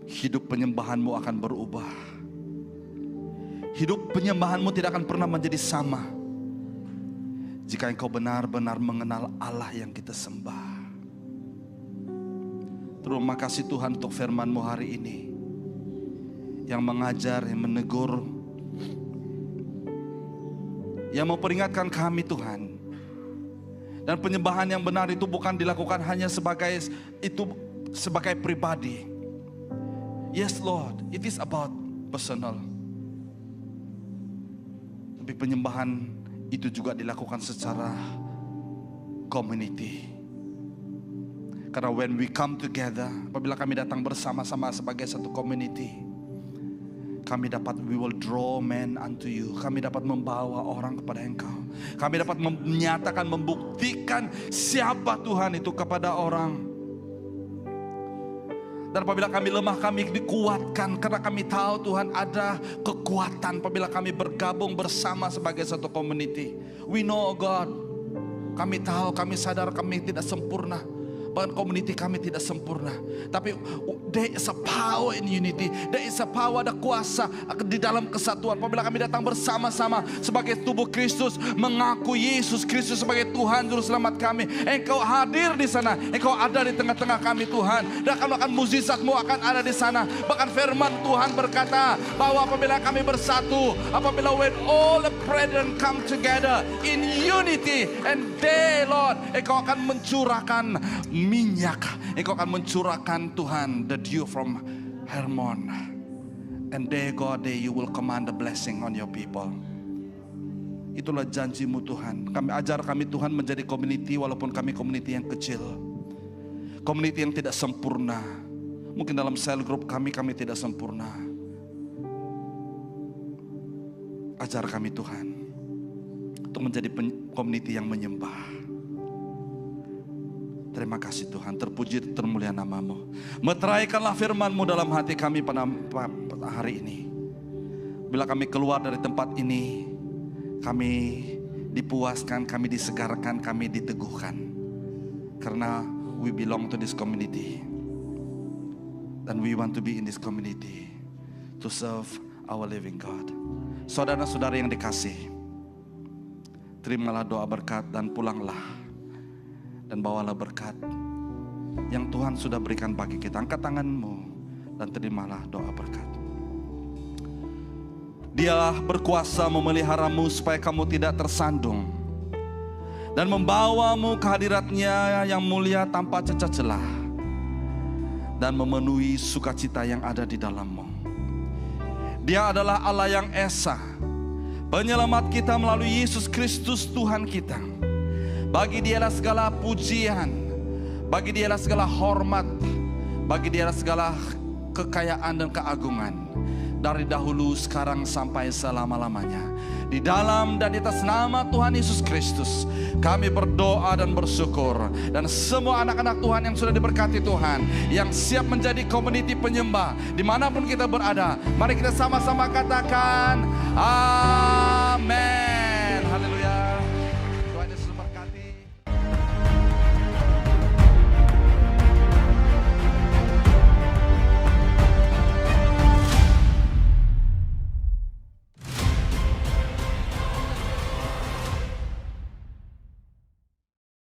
hidup penyembahanmu akan berubah. Hidup penyembahanmu tidak akan pernah menjadi sama jika engkau benar-benar mengenal Allah yang kita sembah. Terima kasih Tuhan untuk firman-Mu hari ini, yang mengajar, yang menegur, yang memperingatkan kami Tuhan. Dan penyembahan yang benar itu bukan dilakukan hanya sebagai pribadi. Yes Lord, it is about personal. Tapi penyembahan itu juga dilakukan secara community. Karena when we come together, apabila kami datang bersama-sama sebagai satu community, we will draw men unto you. Kami dapat membawa orang kepada Engkau. Kami dapat menyatakan, membuktikan siapa Tuhan itu kepada orang. Dan apabila kami lemah, kami dikuatkan, karena kami tahu Tuhan ada kekuatan apabila kami bergabung bersama sebagai satu community. We know God. Kami tahu, kami sadar kami tidak sempurna. Bahkan community kami tidak sempurna. Tapi there is a power in unity. There is a power, ada kuasa di dalam kesatuan. Apabila kami datang bersama-sama sebagai tubuh Kristus, mengaku Yesus Kristus sebagai Tuhan Juru Selamat kami. Engkau hadir di sana. Engkau ada di tengah-tengah kami Tuhan. Dan bahkan mukjizat-Mu akan ada di sana. Bahkan firman Tuhan berkata bahwa apabila kami bersatu, apabila when all the brethren come together in unity, and they Lord, Engkau akan mencurahkan minyak. Engkau akan mencurahkan Tuhan the dew from Hermon, and there God, there you will command the blessing on your people. Itulah janji-Mu Tuhan. Kami ajar kami Tuhan menjadi community, walaupun kami community yang kecil, community yang tidak sempurna. Mungkin dalam cell group kami tidak sempurna. Ajar kami Tuhan untuk menjadi community yang menyembah. Terima kasih Tuhan, terpuji termulia nama-Mu. Meteraikanlah firman-Mu dalam hati kami pada hari ini. Bila kami keluar dari tempat ini, kami dipuaskan, kami disegarkan, kami diteguhkan. Karena we belong to this community. And we want to be in this community to serve our living God. Saudara-saudara yang dikasih, terimalah doa berkat dan pulanglah. Dan bawalah berkat yang Tuhan sudah berikan bagi kita. Angkat tanganmu dan terimalah doa berkat. Dia berkuasa memeliharamu supaya kamu tidak tersandung, dan membawamu ke hadirat-Nya yang mulia tanpa cacat celah, dan memenuhi sukacita yang ada di dalammu. Dia adalah Allah yang esa, penyelamat kita melalui Yesus Kristus Tuhan kita. Bagi Dialah segala pujian, bagi Dialah segala hormat, Bagi Dia segala kekayaan dan keagungan, dari dahulu, sekarang, sampai selama-lamanya. Di dalam dan di atas nama Tuhan Yesus Kristus, kami berdoa dan bersyukur. Dan semua anak-anak Tuhan yang sudah diberkati Tuhan, yang siap menjadi community penyembah, dimanapun kita berada, mari kita sama-sama katakan, amin.